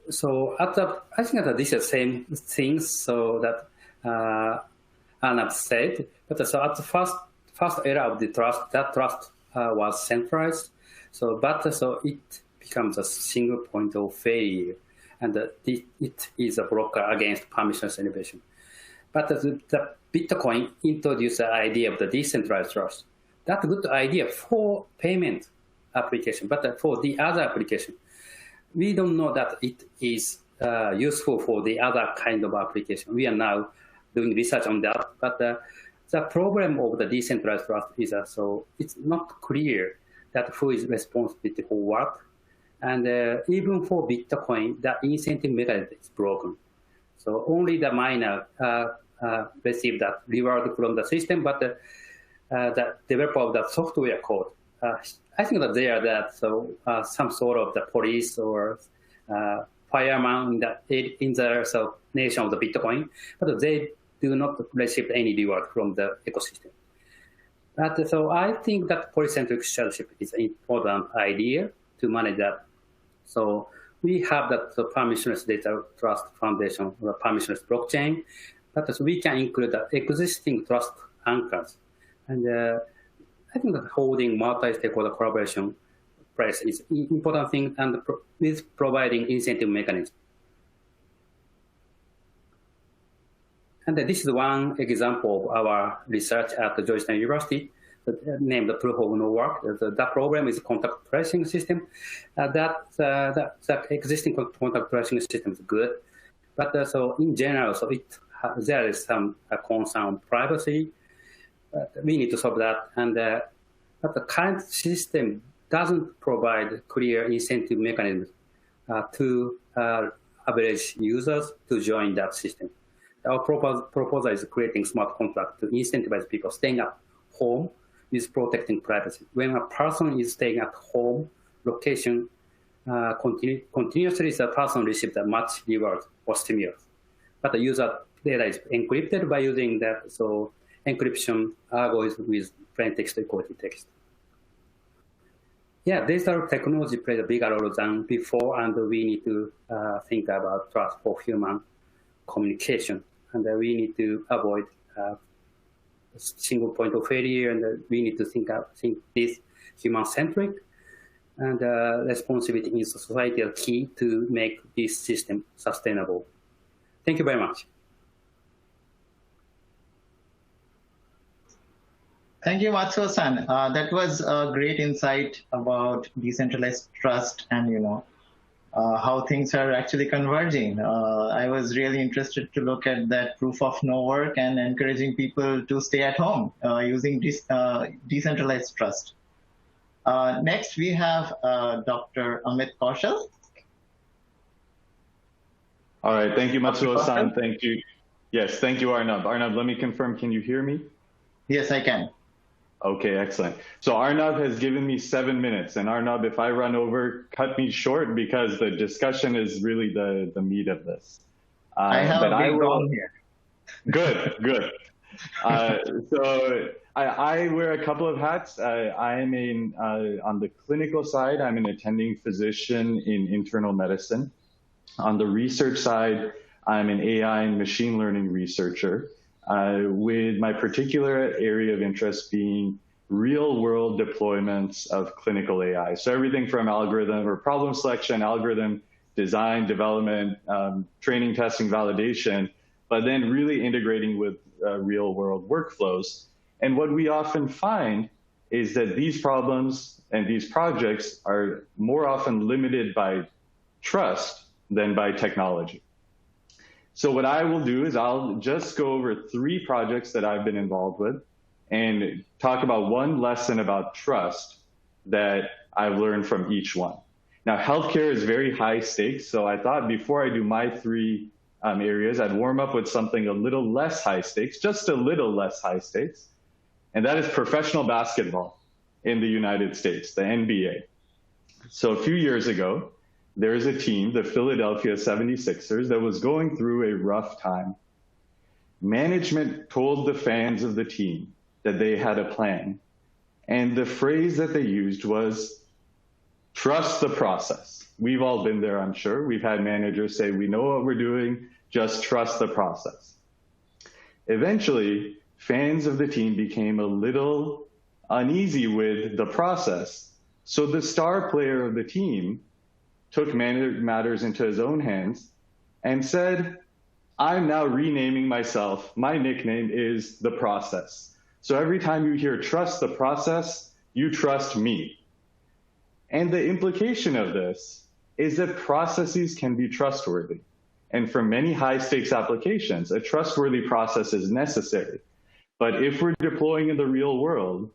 S5: so I think that this is the same things so that Arnab said. But so at the first era of the trust, that trust was centralized. So it becomes a single point of failure, and it is a blocker against permissionless innovation. But the Bitcoin introduced the idea of the decentralized trust. That's a good idea for payment application, but for the other application, we don't know that it is useful for the other kind of application. We are now doing research on that, but the problem of the decentralized trust is so it's not clear that who is responsible for what. And even for Bitcoin, the incentive mechanism is broken. So only the miner receive that reward from the system, but the developer of the software code, I think that they are that some sort of the police or fireman in the nation of the Bitcoin, but they do not receive any reward from the ecosystem. But so I think that polycentric stewardship is an important idea to manage that. So we have that permissionless data trust foundation, or permissionless blockchain, but we can include the existing trust anchors. And I think that holding multi-stakeholder collaboration place is an important thing, and with providing incentive mechanism. And this is one example of our research at the Georgetown University, named the Proof of No Work. That program is a contact tracing system. The existing contact tracing system is good, but so in general, there is some concern on privacy. We need to solve that, and but the current system doesn't provide clear incentive mechanisms to average users to join that system. Our proposal is creating smart contract to incentivize people staying at home with protecting privacy. When a person is staying at home location continuously, the person receives a much reward or stimulus. But the user data is encrypted by using that encryption algorithm with plain text equal to text. Yeah, digital technology plays a bigger role than before, and we need to think about trust for human communication, and we need to avoid single point of failure, and we need to think this human-centric, and responsibility in society are key to make this system sustainable. Thank you very much.
S4: Thank you, Matsuo-san. That was a great insight about decentralized trust and how things are actually converging. I was really interested to look at that proof of no work and encouraging people to stay at home using decentralized trust. Next, we have Dr. Amit Kaushal.
S6: All right, thank you, Matsuo-san. Thank you. Yes, thank you, Arnab. Arnab, let me confirm, can you hear me?
S4: Yes, I can.
S6: Okay, excellent. So Arnab has given me 7 minutes, and Arnab, if I run over, cut me short because the discussion is really the meat of this.
S4: I have a big goal here.
S6: Good, good. So I wear a couple of hats. I am on the clinical side, I'm an attending physician in internal medicine. On the research side, I'm an AI and machine learning researcher. With my particular area of interest being real-world deployments of clinical AI. So everything from algorithm or problem selection, algorithm design, development, training, testing, validation, but then really integrating with real-world workflows. And what we often find is that these problems and these projects are more often limited by trust than by technology. So what I will do is I'll just go over 3 projects that I've been involved with and talk about one lesson about trust that I've learned from each one. Now, healthcare is very high stakes, so I thought before I do my 3 areas, I'd warm up with something a little less high stakes, just a little less high stakes, and that is professional basketball in the United States, the NBA. So a few years ago, there is a team, the Philadelphia 76ers, that was going through a rough time. Management told the fans of the team that they had a plan. And the phrase that they used was, trust the process. We've all been there, I'm sure. We've had managers say, we know what we're doing, just trust the process. Eventually, fans of the team became a little uneasy with the process. So the star player of the team took matters into his own hands and said, I'm now renaming myself. My nickname is the process. So every time you hear trust the process, you trust me. And the implication of this is that processes can be trustworthy. And for many high-stakes applications, a trustworthy process is necessary. But if we're deploying in the real world,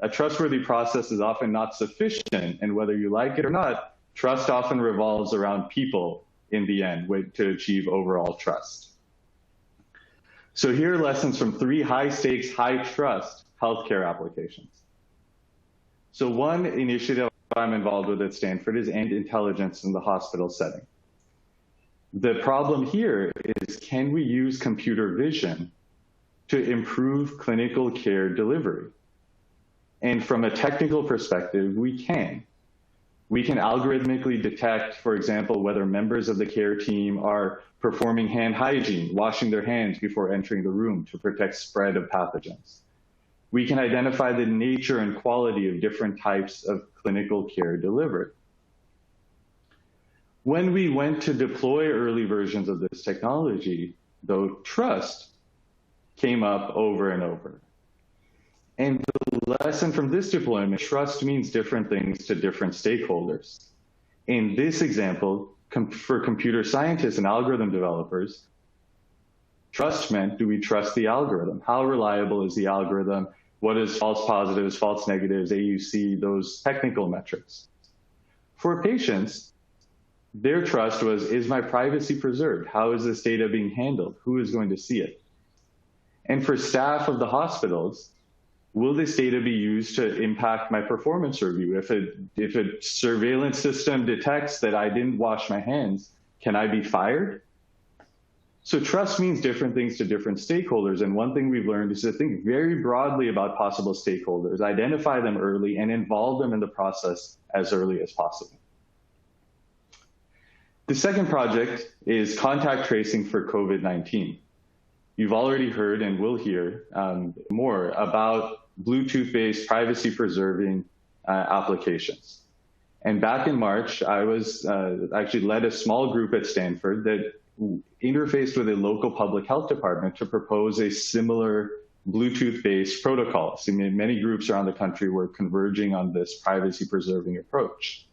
S6: a trustworthy process is often not sufficient. And whether you like it or not, trust often revolves around people in the end to achieve overall trust. So here are lessons from 3 high-stakes, high-trust healthcare applications. So one initiative I'm involved with at Stanford is end intelligence in the hospital setting. The problem here is, can we use computer vision to improve clinical care delivery? And from a technical perspective, we can. We can algorithmically detect, for example, whether members of the care team are performing hand hygiene, washing their hands before entering the room to protect spread of pathogens. We can identify the nature and quality of different types of clinical care delivered. When we went to deploy early versions of this technology, though, trust came up over and over. And the lesson from this deployment, trust means different things to different stakeholders. In this example, for computer scientists and algorithm developers, trust meant, do we trust the algorithm? How reliable is the algorithm? What is false positives, false negatives, AUC, those technical metrics? For patients, their trust was, is my privacy preserved? How is this data being handled? Who is going to see it? And for staff of the hospitals, will this data be used to impact my performance review? If a surveillance system detects that I didn't wash my hands, can I be fired? So trust means different things to different stakeholders. And one thing we've learned is to think very broadly about possible stakeholders, identify them early, and involve them in the process as early as possible. The second project is contact tracing for COVID-19. You've already heard and will hear more about Bluetooth-based privacy-preserving applications. And back in March, I was actually led a small group at Stanford that interfaced with a local public health department to propose a similar Bluetooth-based protocol. So many groups around the country were converging on this privacy-preserving approach.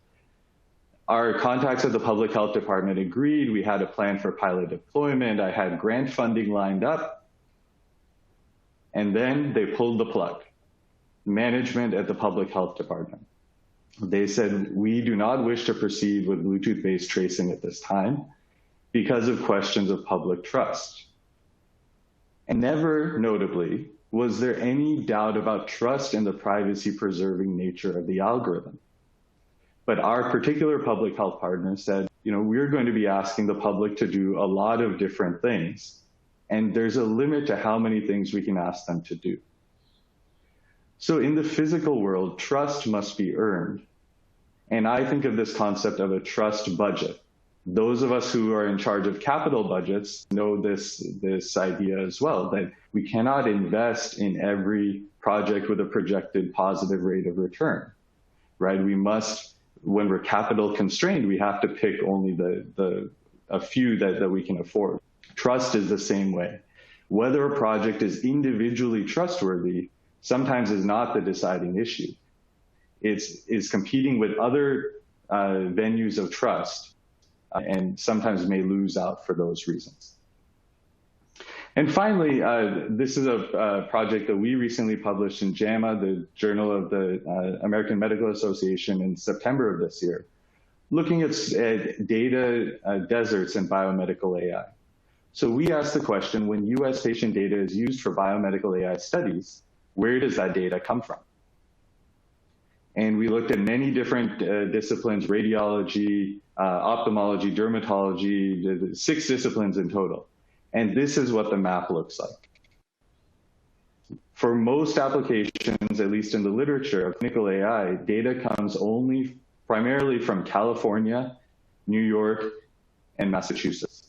S6: Our contacts at the public health department agreed. We had a plan for pilot deployment. I had grant funding lined up. And then they pulled the plug. Management at the public health department. They said, we do not wish to proceed with Bluetooth-based tracing at this time because of questions of public trust. And never, notably, was there any doubt about trust in the privacy-preserving nature of the algorithm. But our particular public health partner said, we're going to be asking the public to do a lot of different things. And there's a limit to how many things we can ask them to do. So in the physical world, trust must be earned. And I think of this concept of a trust budget. Those of us who are in charge of capital budgets know this idea as well, that we cannot invest in every project with a projected positive rate of return, right? We must, when we're capital constrained, we have to pick only a few that we can afford. Trust is the same way. Whether a project is individually trustworthy sometimes is not the deciding issue. It's competing with other venues of trust and sometimes may lose out for those reasons. And finally, this is a project that we recently published in JAMA, the Journal of the American Medical Association, in September of this year, looking at data deserts in biomedical AI. So we asked the question, when US patient data is used for biomedical AI studies, where does that data come from? And we looked at many different disciplines, radiology, ophthalmology, dermatology, 6 disciplines in total. And this is what the map looks like. For most applications, at least in the literature of clinical AI, data comes only primarily from California, New York, and Massachusetts.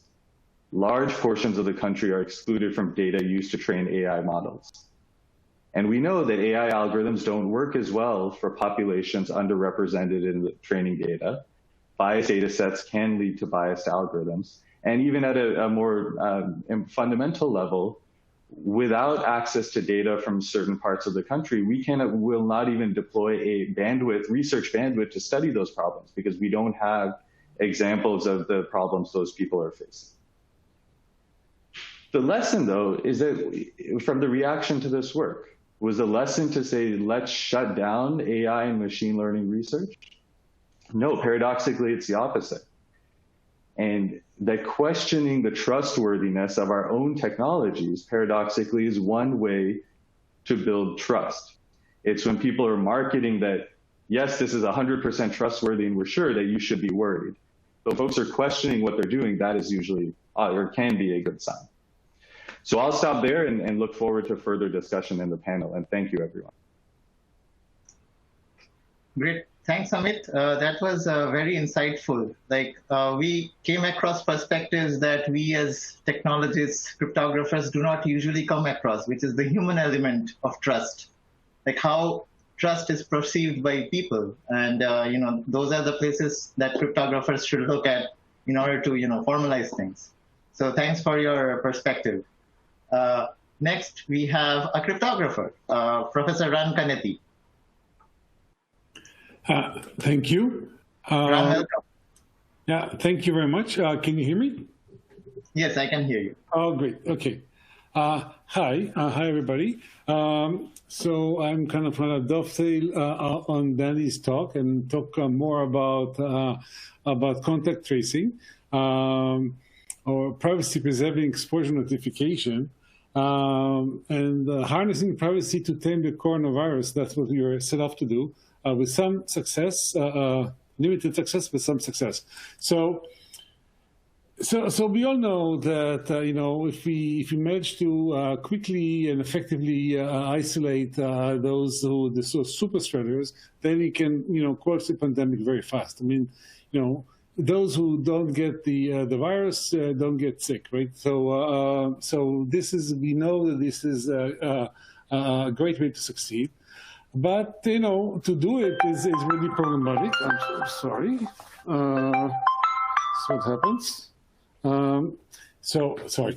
S6: Large portions of the country are excluded from data used to train AI models. And we know that AI algorithms don't work as well for populations underrepresented in the training data. Biased data sets can lead to biased algorithms. And even at a more fundamental level, without access to data from certain parts of the country, we will not even deploy a research bandwidth to study those problems because we don't have examples of the problems those people are facing. The lesson, though, is that from the reaction to this work, was a lesson to say, let's shut down AI and machine learning research? No, paradoxically, it's the opposite. And that questioning the trustworthiness of our own technologies, paradoxically, is one way to build trust. It's when people are marketing that, yes, this is 100% trustworthy and we're sure that you should be worried. But folks are questioning what they're doing, that is usually, or can be a good sign. So I'll stop there and look forward to further discussion in the panel. And thank you, everyone.
S4: Great. Thanks, Amit. That was very insightful. We came across perspectives that we as technologists, cryptographers do not usually come across, which is the human element of trust, like how trust is perceived by people. And those are the places that cryptographers should look at in order to formalize things. So thanks for your perspective. Next, we have a cryptographer, Professor Ran Canetti.
S7: Thank you.
S4: Ran, welcome.
S7: Yeah, thank you very much. Can you hear me?
S4: Yes, I can hear you.
S7: Oh, great. Okay. Hi, everybody. So I'm kind of going to dovetail on Danny's talk and talk more about contact tracing or privacy-preserving exposure notification and harnessing privacy to tame the coronavirus. That's what we were set off to do with some success, limited success, but some success. So we all know that if we manage to quickly and effectively isolate those super spreaders, then we can quench the pandemic very fast. I mean, those who don't get the virus don't get sick, right? So we know that this is a great way to succeed. But to do it is really problematic. I'm so sorry. So what happens? Sorry.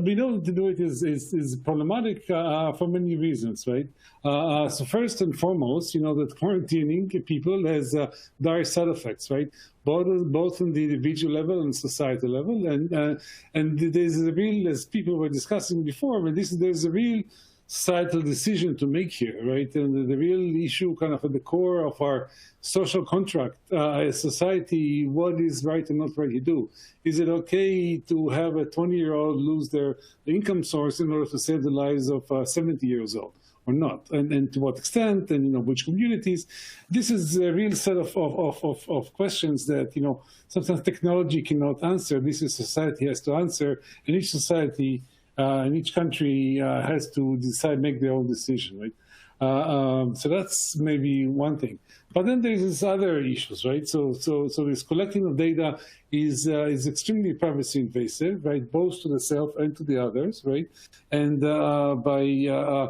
S7: We know to do it is problematic for many reasons, right? So first and foremost, that quarantining people has dire side effects, right? Both on the individual level and societal level, and there's a real, as people were discussing before, but there's a real societal decision to make here, right? And the real issue kind of at the core of our social contract as society, what is right and not right to do? Is it okay to have a 20-year-old lose their income source in order to save the lives of 70 years old or not? And to what extent, and which communities? This is a real set of questions that, sometimes technology cannot answer. This is society has to answer, and each society and each country has to make their own decision, right? So that's maybe one thing. But then there's these other issues, right? So this collecting of data is extremely privacy invasive, right? Both to the self and to the others, right? And by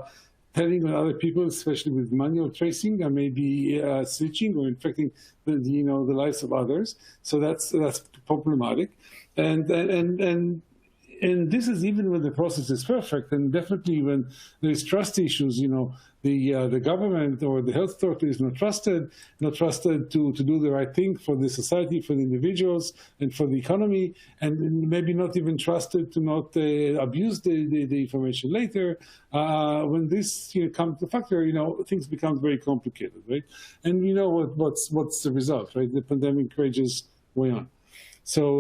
S7: telling other people, especially with manual tracing, or maybe switching or infecting the lives of others. So that's problematic, and this is even when the process is perfect, and definitely when there's trust issues, the government or the health authority is not trusted to do the right thing for the society, for the individuals, and for the economy, and maybe not even trusted to not abuse the information later. When this comes to factor, things become very complicated, right? And we know what's the result, right? The pandemic rages way on. So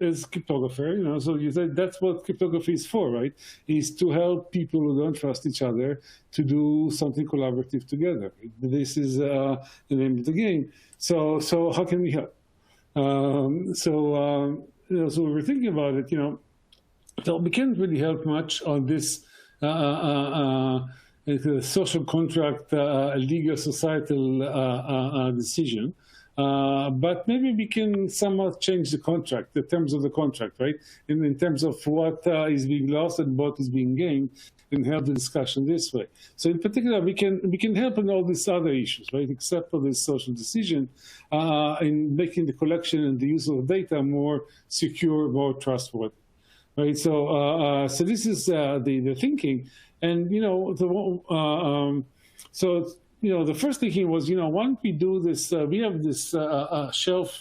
S7: as cryptographer, so you said that's what cryptography is for, right? Is to help people who don't trust each other to do something collaborative together. This is the name of the game. So how can we help? So we were thinking about it, so we can't really help much on this social contract, legal societal decision. But maybe we can somehow change the contract, the terms of the contract, right? In terms of what is being lost and what is being gained, and have the discussion this way. So in particular, we can help in all these other issues, right? Except for this social decision, in making the collection and the use of data more secure, more trustworthy, right? So this is the thinking, and so the first thinking was, once we do this, we have this shelf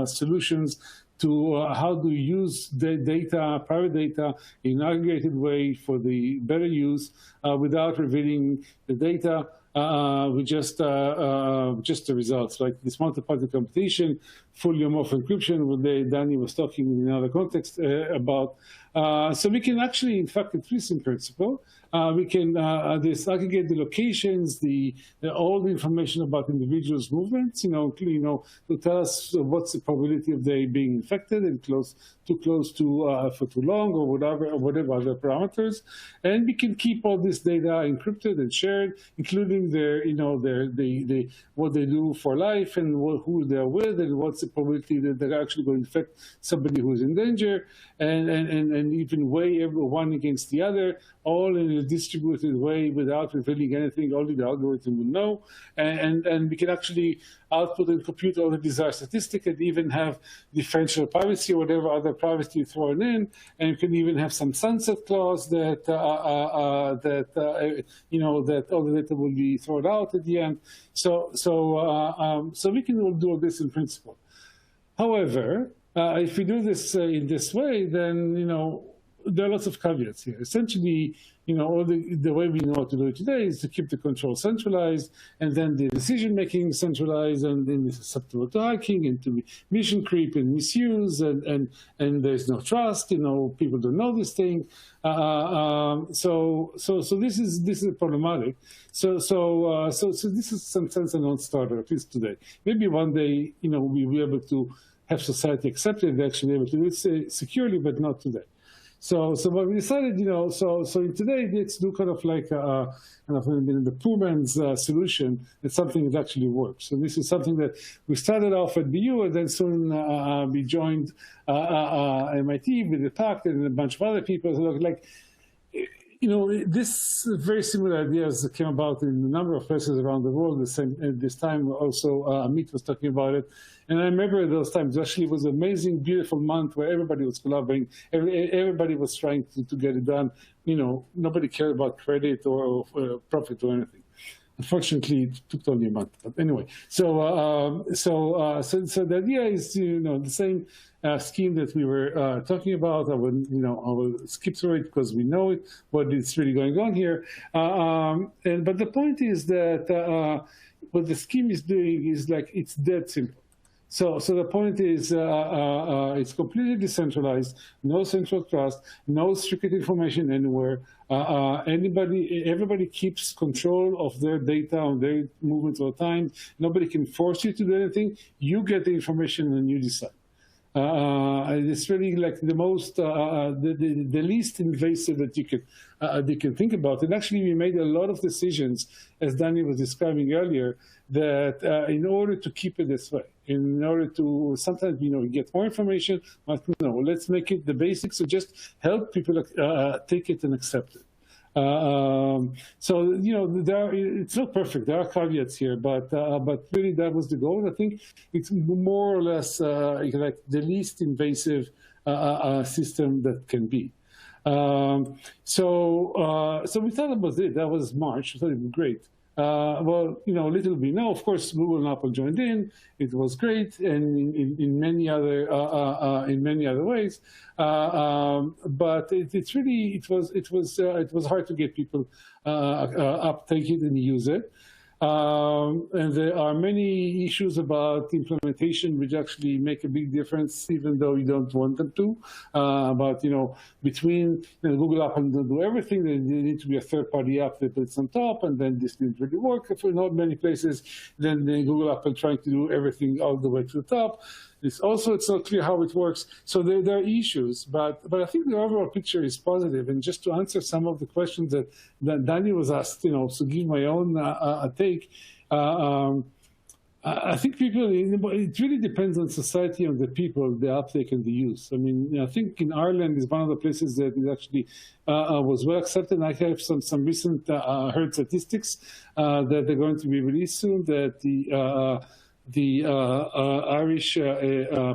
S7: solutions to how to use the data, private data, in an aggregated way for the better use without revealing the data. With just the results, like this multi-party computation, full homomorphic encryption, what Danny was talking in another context about. So we can actually, in fact, at least in principle, we can aggregate the locations, all the information about individuals' movements, to tell us what's the probability of they being infected and too close to for too long, or whatever other parameters, and we can keep all this data encrypted and shared, including their what they do for life and who they're with and what's the probability that they're actually going to infect somebody who's in danger, and even weigh one against the other, all in a distributed way without revealing anything. Only the algorithm will know, and we can actually output and compute all the desired statistics, and even have differential privacy or whatever other privacy thrown in, and you can even have some sunset clause that that all the data will be thrown out at the end. So we can do all this in principle. However, if we do this in this way, then there are lots of caveats here. Essentially, all the way we know how to do it today is to keep the control centralized, and then the decision-making centralized, and then it's susceptible to hacking and to mission creep and misuse, and there's no trust. People don't know this thing. So this is problematic. So this is some sense a non-starter, at least today. Maybe one day, we'll be able to have society accept it, actually able to do it securely, but not today. So what we decided, so today let's do kind of like the poor man's solution. It's something that actually works. So this is something that we started off at BU, and then soon we joined MIT with the talk and a bunch of other people. So this very similar ideas came about in a number of places around the world. At this time, also Amit was talking about it. And I remember those times. Actually, it was an amazing, beautiful month where everybody was collaborating. Everybody was trying to get it done. Nobody cared about credit or profit or anything. Unfortunately, it took only a month. But anyway, so the idea is, the same scheme that we were talking about. I will skip through it because we know it, what is really going on here. But the point is that what the scheme is doing is it's dead simple. So the point is it's completely decentralized, no central trust, no secret information anywhere. Everybody keeps control of their data, on their movements all the time. Nobody can force you to do anything. You get the information and you decide. It's really like the most, the least invasive that you can think about. And actually, we made a lot of decisions, as Danny was describing earlier, that in order to keep it this way, in order to sometimes get more information, but let's make it the basics. So just help people take it and accept it. So it's not perfect. There are caveats here, but really that was the goal. I think it's more or less like the least invasive system that can be. So we thought about it. That was March. We thought it would be great. Little we know. Of course, Google and Apple joined in. It was great, and in many other ways. But it was hard to get people uptake it and use it. And there are many issues about implementation which actually make a big difference, even though you don't want them to. But between Google Apple don't do everything, there need to be a third-party app that puts on top, and then this didn't really work for not many places. Then Google Apple trying to do everything all the way to the top. It's not clear how it works. So there are issues, but I think the overall picture is positive. And just to answer some of the questions that Danny was asked, so give my own take. I think it really depends on society, on the people, the uptake and the use. I mean, I think in Ireland is one of the places that it actually was well accepted. I have some recent heard statistics that they're going to be released soon, that the Irish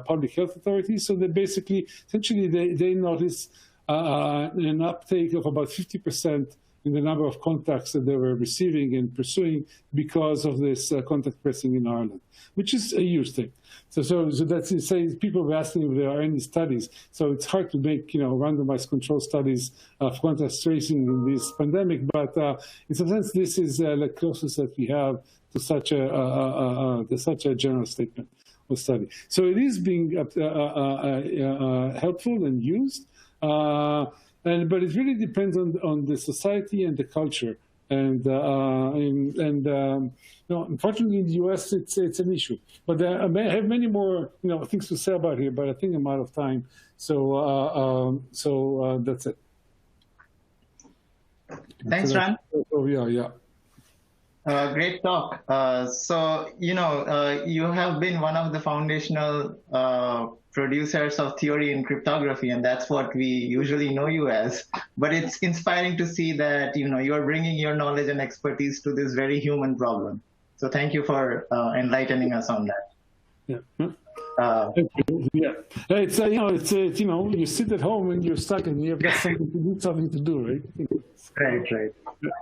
S7: public health authorities. So they basically, essentially, they notice an uptake of about 50% in the number of contacts that they were receiving and pursuing because of this contact tracing in Ireland, which is a huge thing. So that's to say, people were asking if there are any studies. So it's hard to make, randomized control studies of contact tracing in this pandemic. But in some sense, this is the closest that we have to such a general statement or study. So it is being helpful and used, but it really depends on the society and the culture. And unfortunately, in the U.S., it's an issue. But I may have many more things to say about here, but I think I'm out of time. So that's it.
S4: Thanks, Ran.
S7: Oh yeah.
S4: Great talk. So you have been one of the foundational producers of theory in cryptography, and that's what we usually know you as. But it's inspiring to see that you're bringing your knowledge and expertise to this very human problem. So thank you for enlightening us on that.
S7: Yeah. Yeah, it's you sit at home and you're stuck and you've got something to do, right?
S4: Right.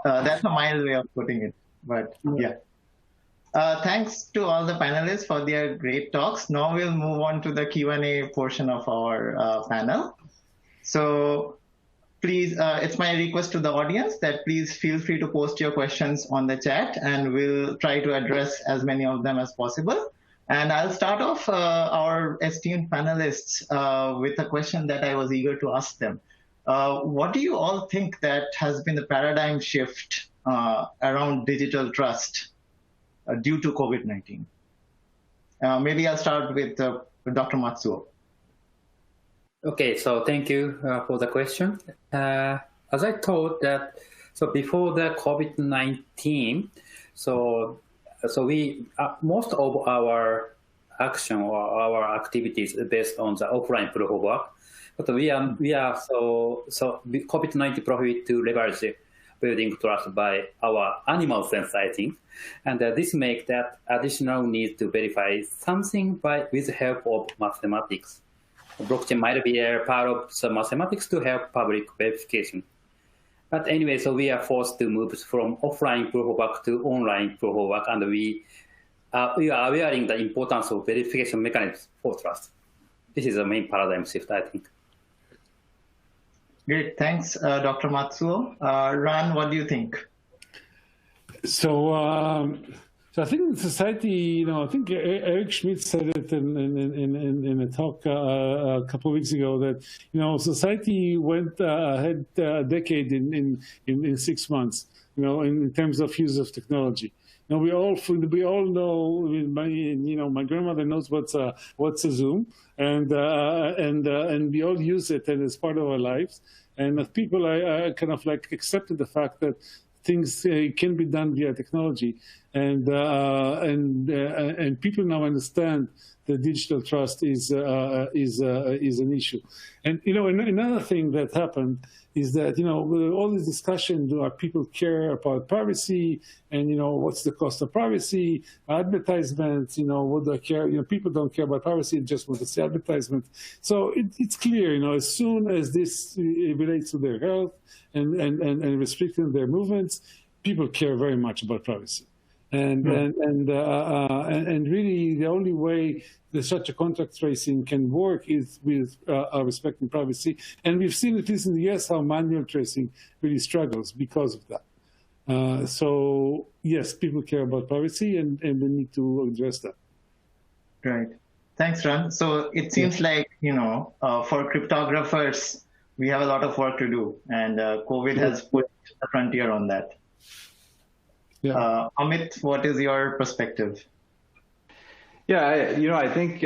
S4: That's a mild way of putting it, but yeah. Thanks to all the panelists for their great talks. Now we'll move on to the Q&A portion of our panel. So please, it's my request to the audience that please feel free to post your questions on the chat, and we'll try to address as many of them as possible. And I'll start off our esteemed panelists with a question that I was eager to ask them. What do you all think that has been the paradigm shift around digital trust due to COVID-19? Maybe I'll start with Dr. Matsuo.
S5: Okay, so thank you for the question. As I told that, so before the COVID-19, so we most of our action or our activities are based on the offline proof of work, but we are so COVID-19 profit to leverage building trust by our animal sense, I think, and this makes that additional need to verify something with help of mathematics. Blockchain might be a part of the mathematics to help public verification. But anyway, so we are forced to move from offline proof of work to online proof of work, and we are awareing the importance of verification mechanisms for trust. This is the main paradigm shift, I think.
S4: Great, thanks, Dr. Matsuo. Ran, what do you think?
S7: So I think in society, I think Eric Schmidt said it in a talk a couple of weeks ago that, society went ahead a decade in 6 months, in terms of use of technology. We all know. My grandmother knows what's a Zoom, and we all use it, and it's part of our lives. And people are kind of like accepted the fact that things can be done via technology, and people now understand that digital trust is an issue. And another thing that happened is that with all this discussion, do our people care about privacy, and what's the cost of privacy, advertisements, what do I care? People don't care about privacy, just want to see advertisement. So it's clear, as soon as this relates to their health and restricting their movements, people care very much about privacy. And really, the only way that such a contact tracing can work is with respecting privacy. And we've seen, at least in the US, how manual tracing really struggles because of that. So yes, people care about privacy, and we need to address that.
S4: Right. Thanks, Ran. So it seems like, for cryptographers, we have a lot of work to do, and COVID has put a frontier on that. Yeah. Amit, what is your perspective?
S6: Yeah, I think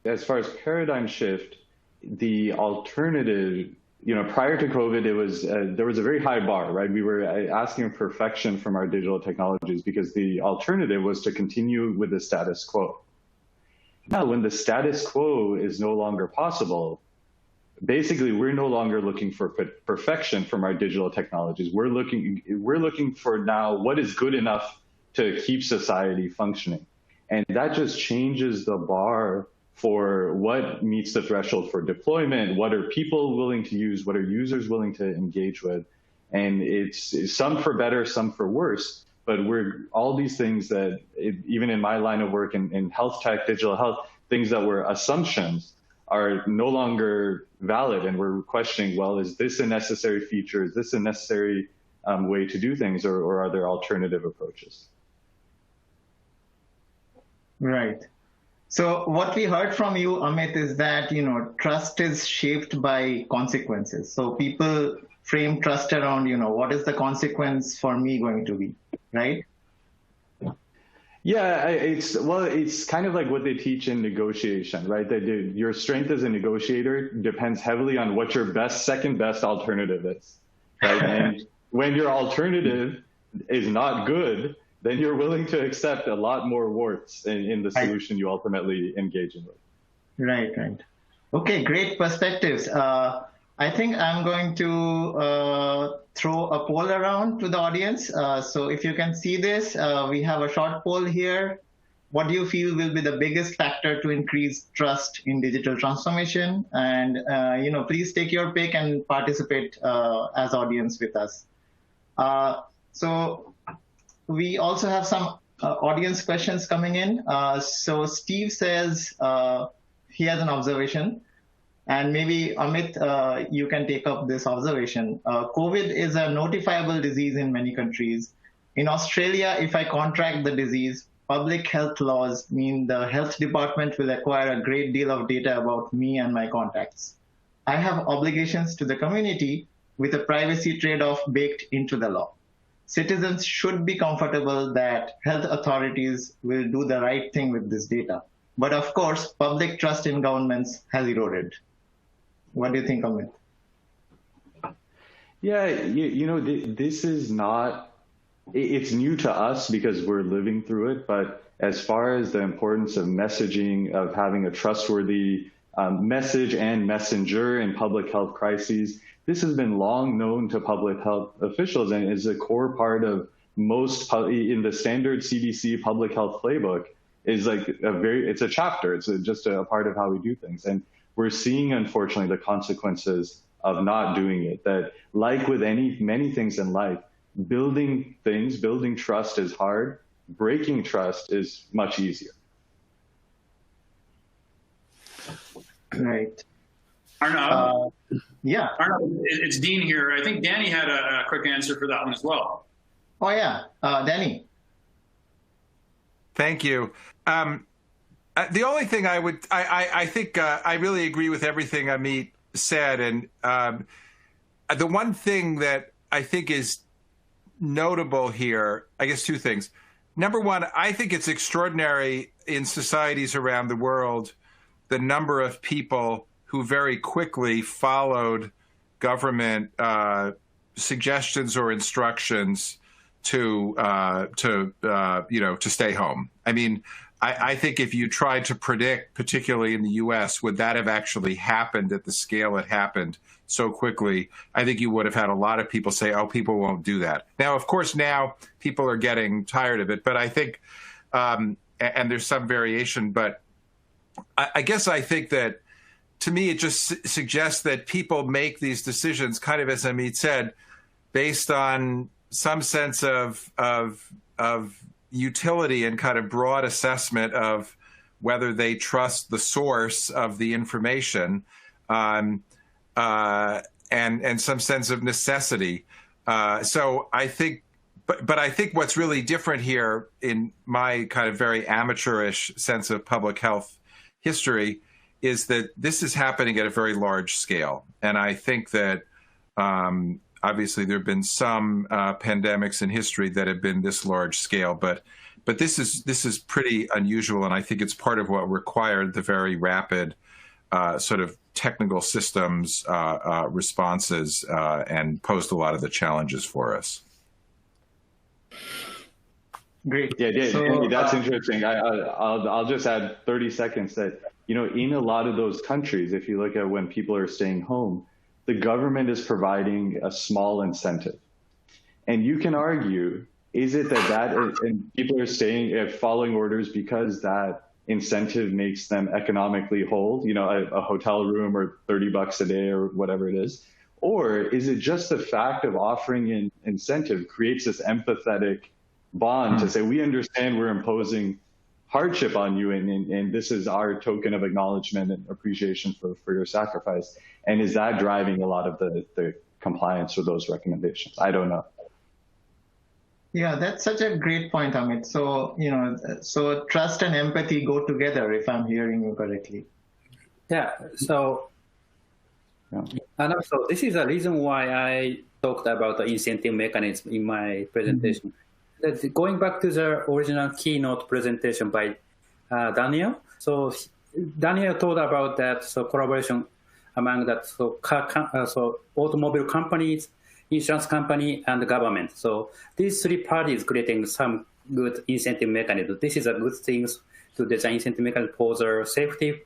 S6: as far as paradigm shift, the alternative, prior to COVID, there was a very high bar, right? We were asking perfection from our digital technologies because the alternative was to continue with the status quo. Now, when the status quo is no longer possible, basically, we're no longer looking for perfection from our digital technologies. We're looking for now what is good enough to keep society functioning. And that just changes the bar for what meets the threshold for deployment, what are people willing to use, what are users willing to engage with. And it's some for better, some for worse. But all these things that, even in my line of work in health tech, digital health, things that were assumptions are no longer valid. And we're questioning, well, is this a necessary feature? Is this a necessary way to do things, or are there alternative approaches?
S4: Right. So what we heard from you, Amit, is that, trust is shaped by consequences. So people frame trust around, what is the consequence for me going to be, right?
S6: Yeah, it's kind of like what they teach in negotiation, right? That your strength as a negotiator depends heavily on what your second best alternative is, right? And when your alternative is not good, then you're willing to accept a lot more warts in the solution you ultimately engage in with.
S4: Right. Okay, great perspectives. I think I'm going to throw a poll around to the audience. So if you can see this, we have a short poll here. What do you feel will be the biggest factor to increase trust in digital transformation? And, please take your pick and participate as audience with us. So we also have some audience questions coming in. So Steve says he has an observation. And maybe, Amit, you can take up this observation. COVID is a notifiable disease in many countries. In Australia, if I contract the disease, public health laws mean the health department will acquire a great deal of data about me and my contacts. I have obligations to the community with a privacy trade-off baked into the law. Citizens should be comfortable that health authorities will do the right thing with this data. But of course, public trust in governments has eroded. What do you think, Amit?
S6: Yeah, this is not, it's new to us because we're living through it. But as far as the importance of messaging, of having a trustworthy message and messenger in public health crises, this has been long known to public health officials and is a core part of most, in the standard CDC public health playbook, is like it's a chapter. It's just a part of how we do things. And we're seeing, unfortunately, the consequences of not doing it. That, like with many things in life, building trust is hard. Breaking trust is much easier.
S4: Right.
S2: Arnab?
S4: Yeah.
S2: Arnab, it's Dean here. I think Danny had a quick answer for that one as well.
S4: Oh, yeah. Danny.
S3: Thank you. The only thing I think I really agree with everything Amit said. And the one thing that I think is notable here, I guess two things. Number one, I think it's extraordinary in societies around the world, the number of people who very quickly followed government suggestions or instructions to stay home. I mean, I think if you tried to predict, particularly in the U.S., would that have actually happened at the scale it happened so quickly, I think you would have had a lot of people say, oh, people won't do that. Now, of course, now people are getting tired of it, but I think, and there's some variation, but I guess I think that, to me, it just suggests that people make these decisions, kind of as Amit said, based on some sense of utility and kind of broad assessment of whether they trust the source of the information, and some sense of necessity. So I think, but I think what's really different here, in my kind of very amateurish sense of public health history, is that this is happening at a very large scale. And I think that obviously there have been some pandemics in history that have been this large scale, but this is pretty unusual, and I think it's part of what required the very rapid sort of technical systems responses and posed a lot of the challenges for us.
S4: Great.
S6: Yeah, so, that's interesting. I'll just add 30 seconds that, in a lot of those countries, if you look at when people are staying home, the government is providing a small incentive. And you can argue, is it that and people are following orders because that incentive makes them economically whole, a hotel room or $30 a day or whatever it is? Or is it just the fact of offering an incentive creates this empathetic bond to say, we understand we're imposing hardship on you, and this is our token of acknowledgement and appreciation for your sacrifice? And is that driving a lot of the compliance with those recommendations? I don't know.
S4: Yeah, that's such a great point, Amit. So, so trust and empathy go together, if I'm hearing you correctly.
S5: Yeah, so, and also this is the reason why I talked about the incentive mechanism in my presentation. Going back to the original keynote presentation by Daniel. So Daniel told about that, so collaboration among that, so automobile companies, insurance company, and the government. So these three parties creating some good incentive mechanism. This is a good thing to design incentive mechanism for the safety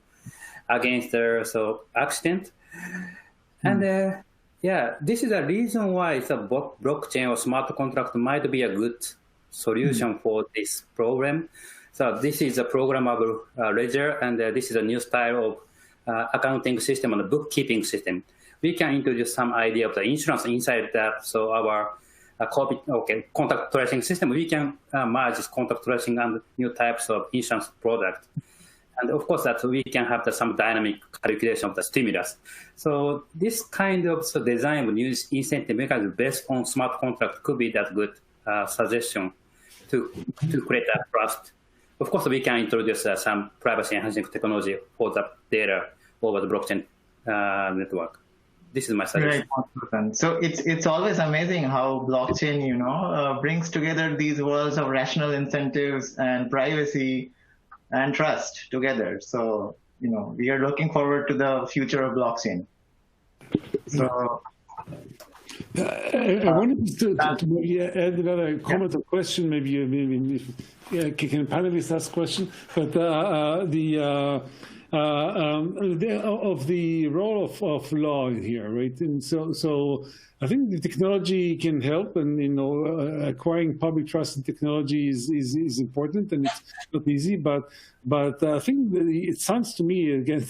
S5: against the accident. And yeah, this is a reason why the blockchain or smart contract might be a good solution for this problem. So this is a programmable ledger, and this is a new style of accounting system and a bookkeeping system. We can introduce some idea of the insurance inside that. So our contact tracing system, we can merge this contact tracing and new types of insurance product. And of course, that we can have some dynamic calculation of the stimulus. So this kind of design of new incentive mechanism based on smart contract could be that good suggestion to create that trust. Of course, we can introduce some privacy enhancing technology for the data over the blockchain network. This is my suggestion.
S4: Right. So it's always amazing how blockchain, brings together these worlds of rational incentives and privacy and trust together. So, we are looking forward to the future of blockchain. So.
S7: I wanted to maybe add another comment or question. Maybe can panelists ask question? But of the role of law in here, right? And so I think the technology can help, and acquiring public trust in technology is important, and it's not easy. But I think it sounds to me again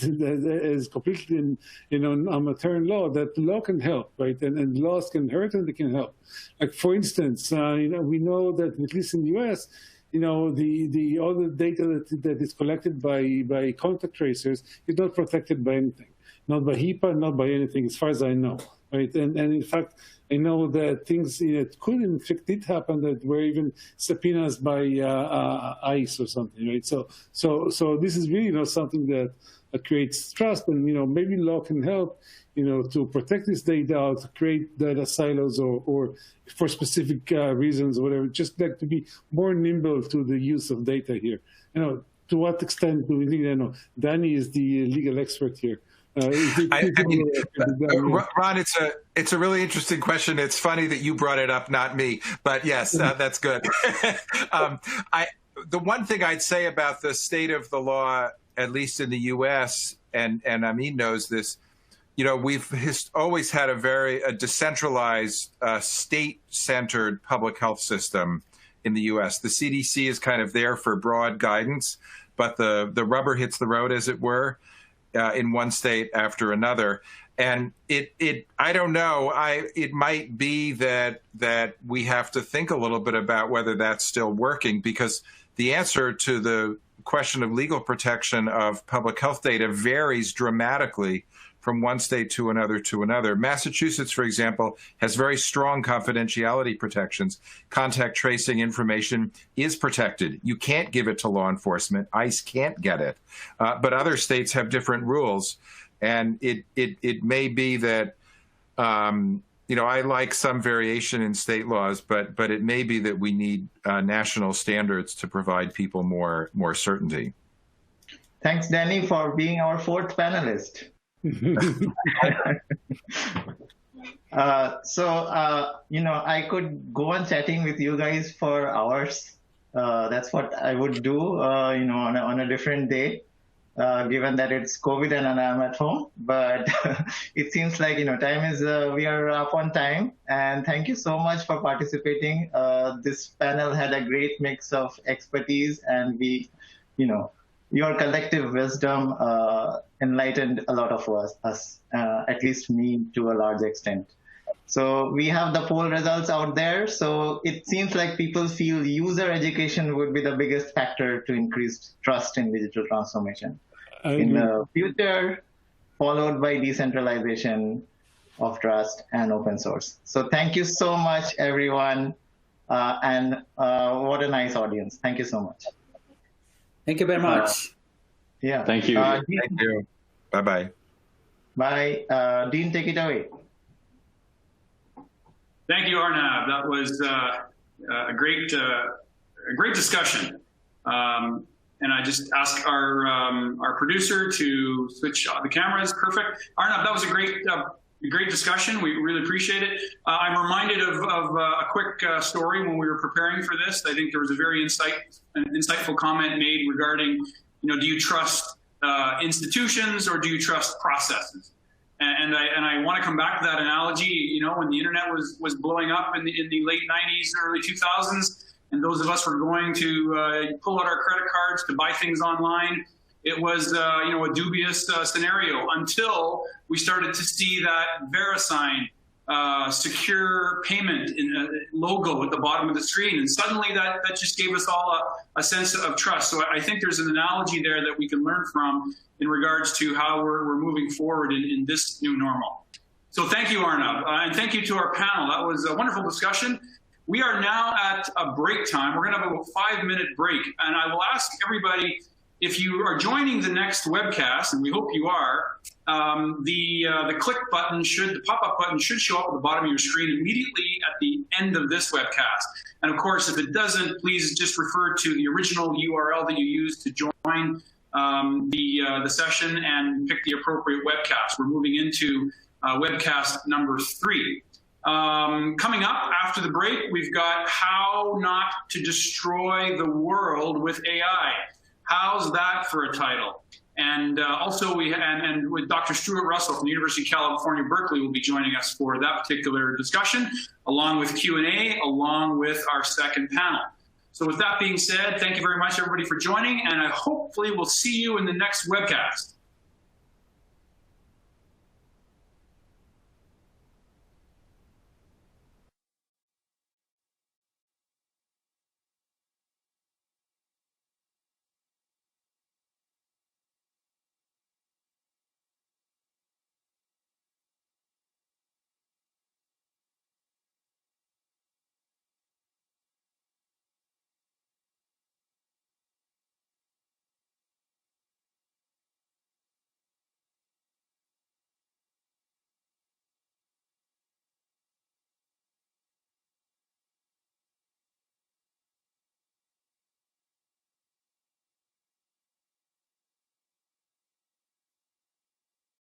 S7: as completely in amateur law that law can help, right? And laws can hurt and they can help. Like for instance, we know that at least in the U.S. all the data that is collected by contact tracers is not protected by anything, not by HIPAA, not by anything, as far as I know, right? And in fact, I know that things that could in fact did happen that were even subpoenas by ICE or something, right? So this is really something that creates trust, and maybe law can help to protect this data, or to create data silos, or for specific reasons, or whatever, just like to be more nimble to the use of data here. To what extent do we think, Danny is the legal expert here.
S3: Ron, it's a really interesting question. It's funny that you brought it up, not me, but yes, that's good. The one thing I'd say about the state of the law, at least in the U.S., and Amit knows this, we've always had a decentralized, state-centered public health system in the U.S. The CDC is kind of there for broad guidance, but the rubber hits the road, as it were, in one state after another. And I don't know, it might be that we have to think a little bit about whether that's still working, because the answer to the question of legal protection of public health data varies dramatically from one state to another. Massachusetts, for example, has very strong confidentiality protections. Contact tracing information is protected. You can't give it to law enforcement. ICE can't get it. But other states have different rules. And it may be that, I like some variation in state laws, but it may be that we need national standards to provide people more certainty.
S4: Thanks, Danny, for being our fourth panelist. I could go on chatting with you guys for hours. That's what I would do, on a different day, given that it's COVID and I'm at home. But it seems like, time is, we are up on time. And thank you so much for participating. This panel had a great mix of expertise, and we, your collective wisdom enlightened a lot of us, at least me to a large extent. So we have the poll results out there. So it seems like people feel user education would be the biggest factor to increase trust in digital transformation in the future, followed by decentralization of trust and open source. So thank you so much, everyone. And what a nice audience. Thank you so much.
S5: Thank you very much.
S4: Yeah.
S6: Thank you.
S3: Thank you. Bye-bye.
S4: Bye. Dean, take it away.
S2: Thank you, Arnab. That was a great discussion. And I just ask our producer to switch the cameras. Perfect. Arnab, that was a great discussion. We really appreciate it. I'm reminded of a quick story when we were preparing for this. I think there was a very insightful comment made regarding, do you trust institutions or do you trust processes? And I want to come back to that analogy. When the internet was blowing up in the late 90s, early 2000s, and those of us were going to pull out our credit cards to buy things online, it was a dubious scenario until we started to see that VeriSign secure payment logo at the bottom of the screen, and suddenly that just gave us all a sense of trust. So I think there's an analogy there that we can learn from in regards to how we're moving forward in this new normal. So thank you, Arnab, and thank you to our panel. That was a wonderful discussion. We are now at a break time. We're going to have a 5-minute break, and I will ask everybody, if you are joining the next webcast, and we hope you are, the click button the pop-up button should show up at the bottom of your screen immediately at the end of this webcast. And of course, if it doesn't, please just refer to the original URL that you used to join the session and pick the appropriate webcast. We're moving into webcast number 3. Coming up after the break, we've got how not to destroy the world with AI. How's that for a title? And also and with Dr. Stuart Russell from the University of California, Berkeley will be joining us for that particular discussion, along with Q&A, along with our second panel. So with that being said, thank you very much, everybody, for joining, and I hopefully will see you in the next webcast.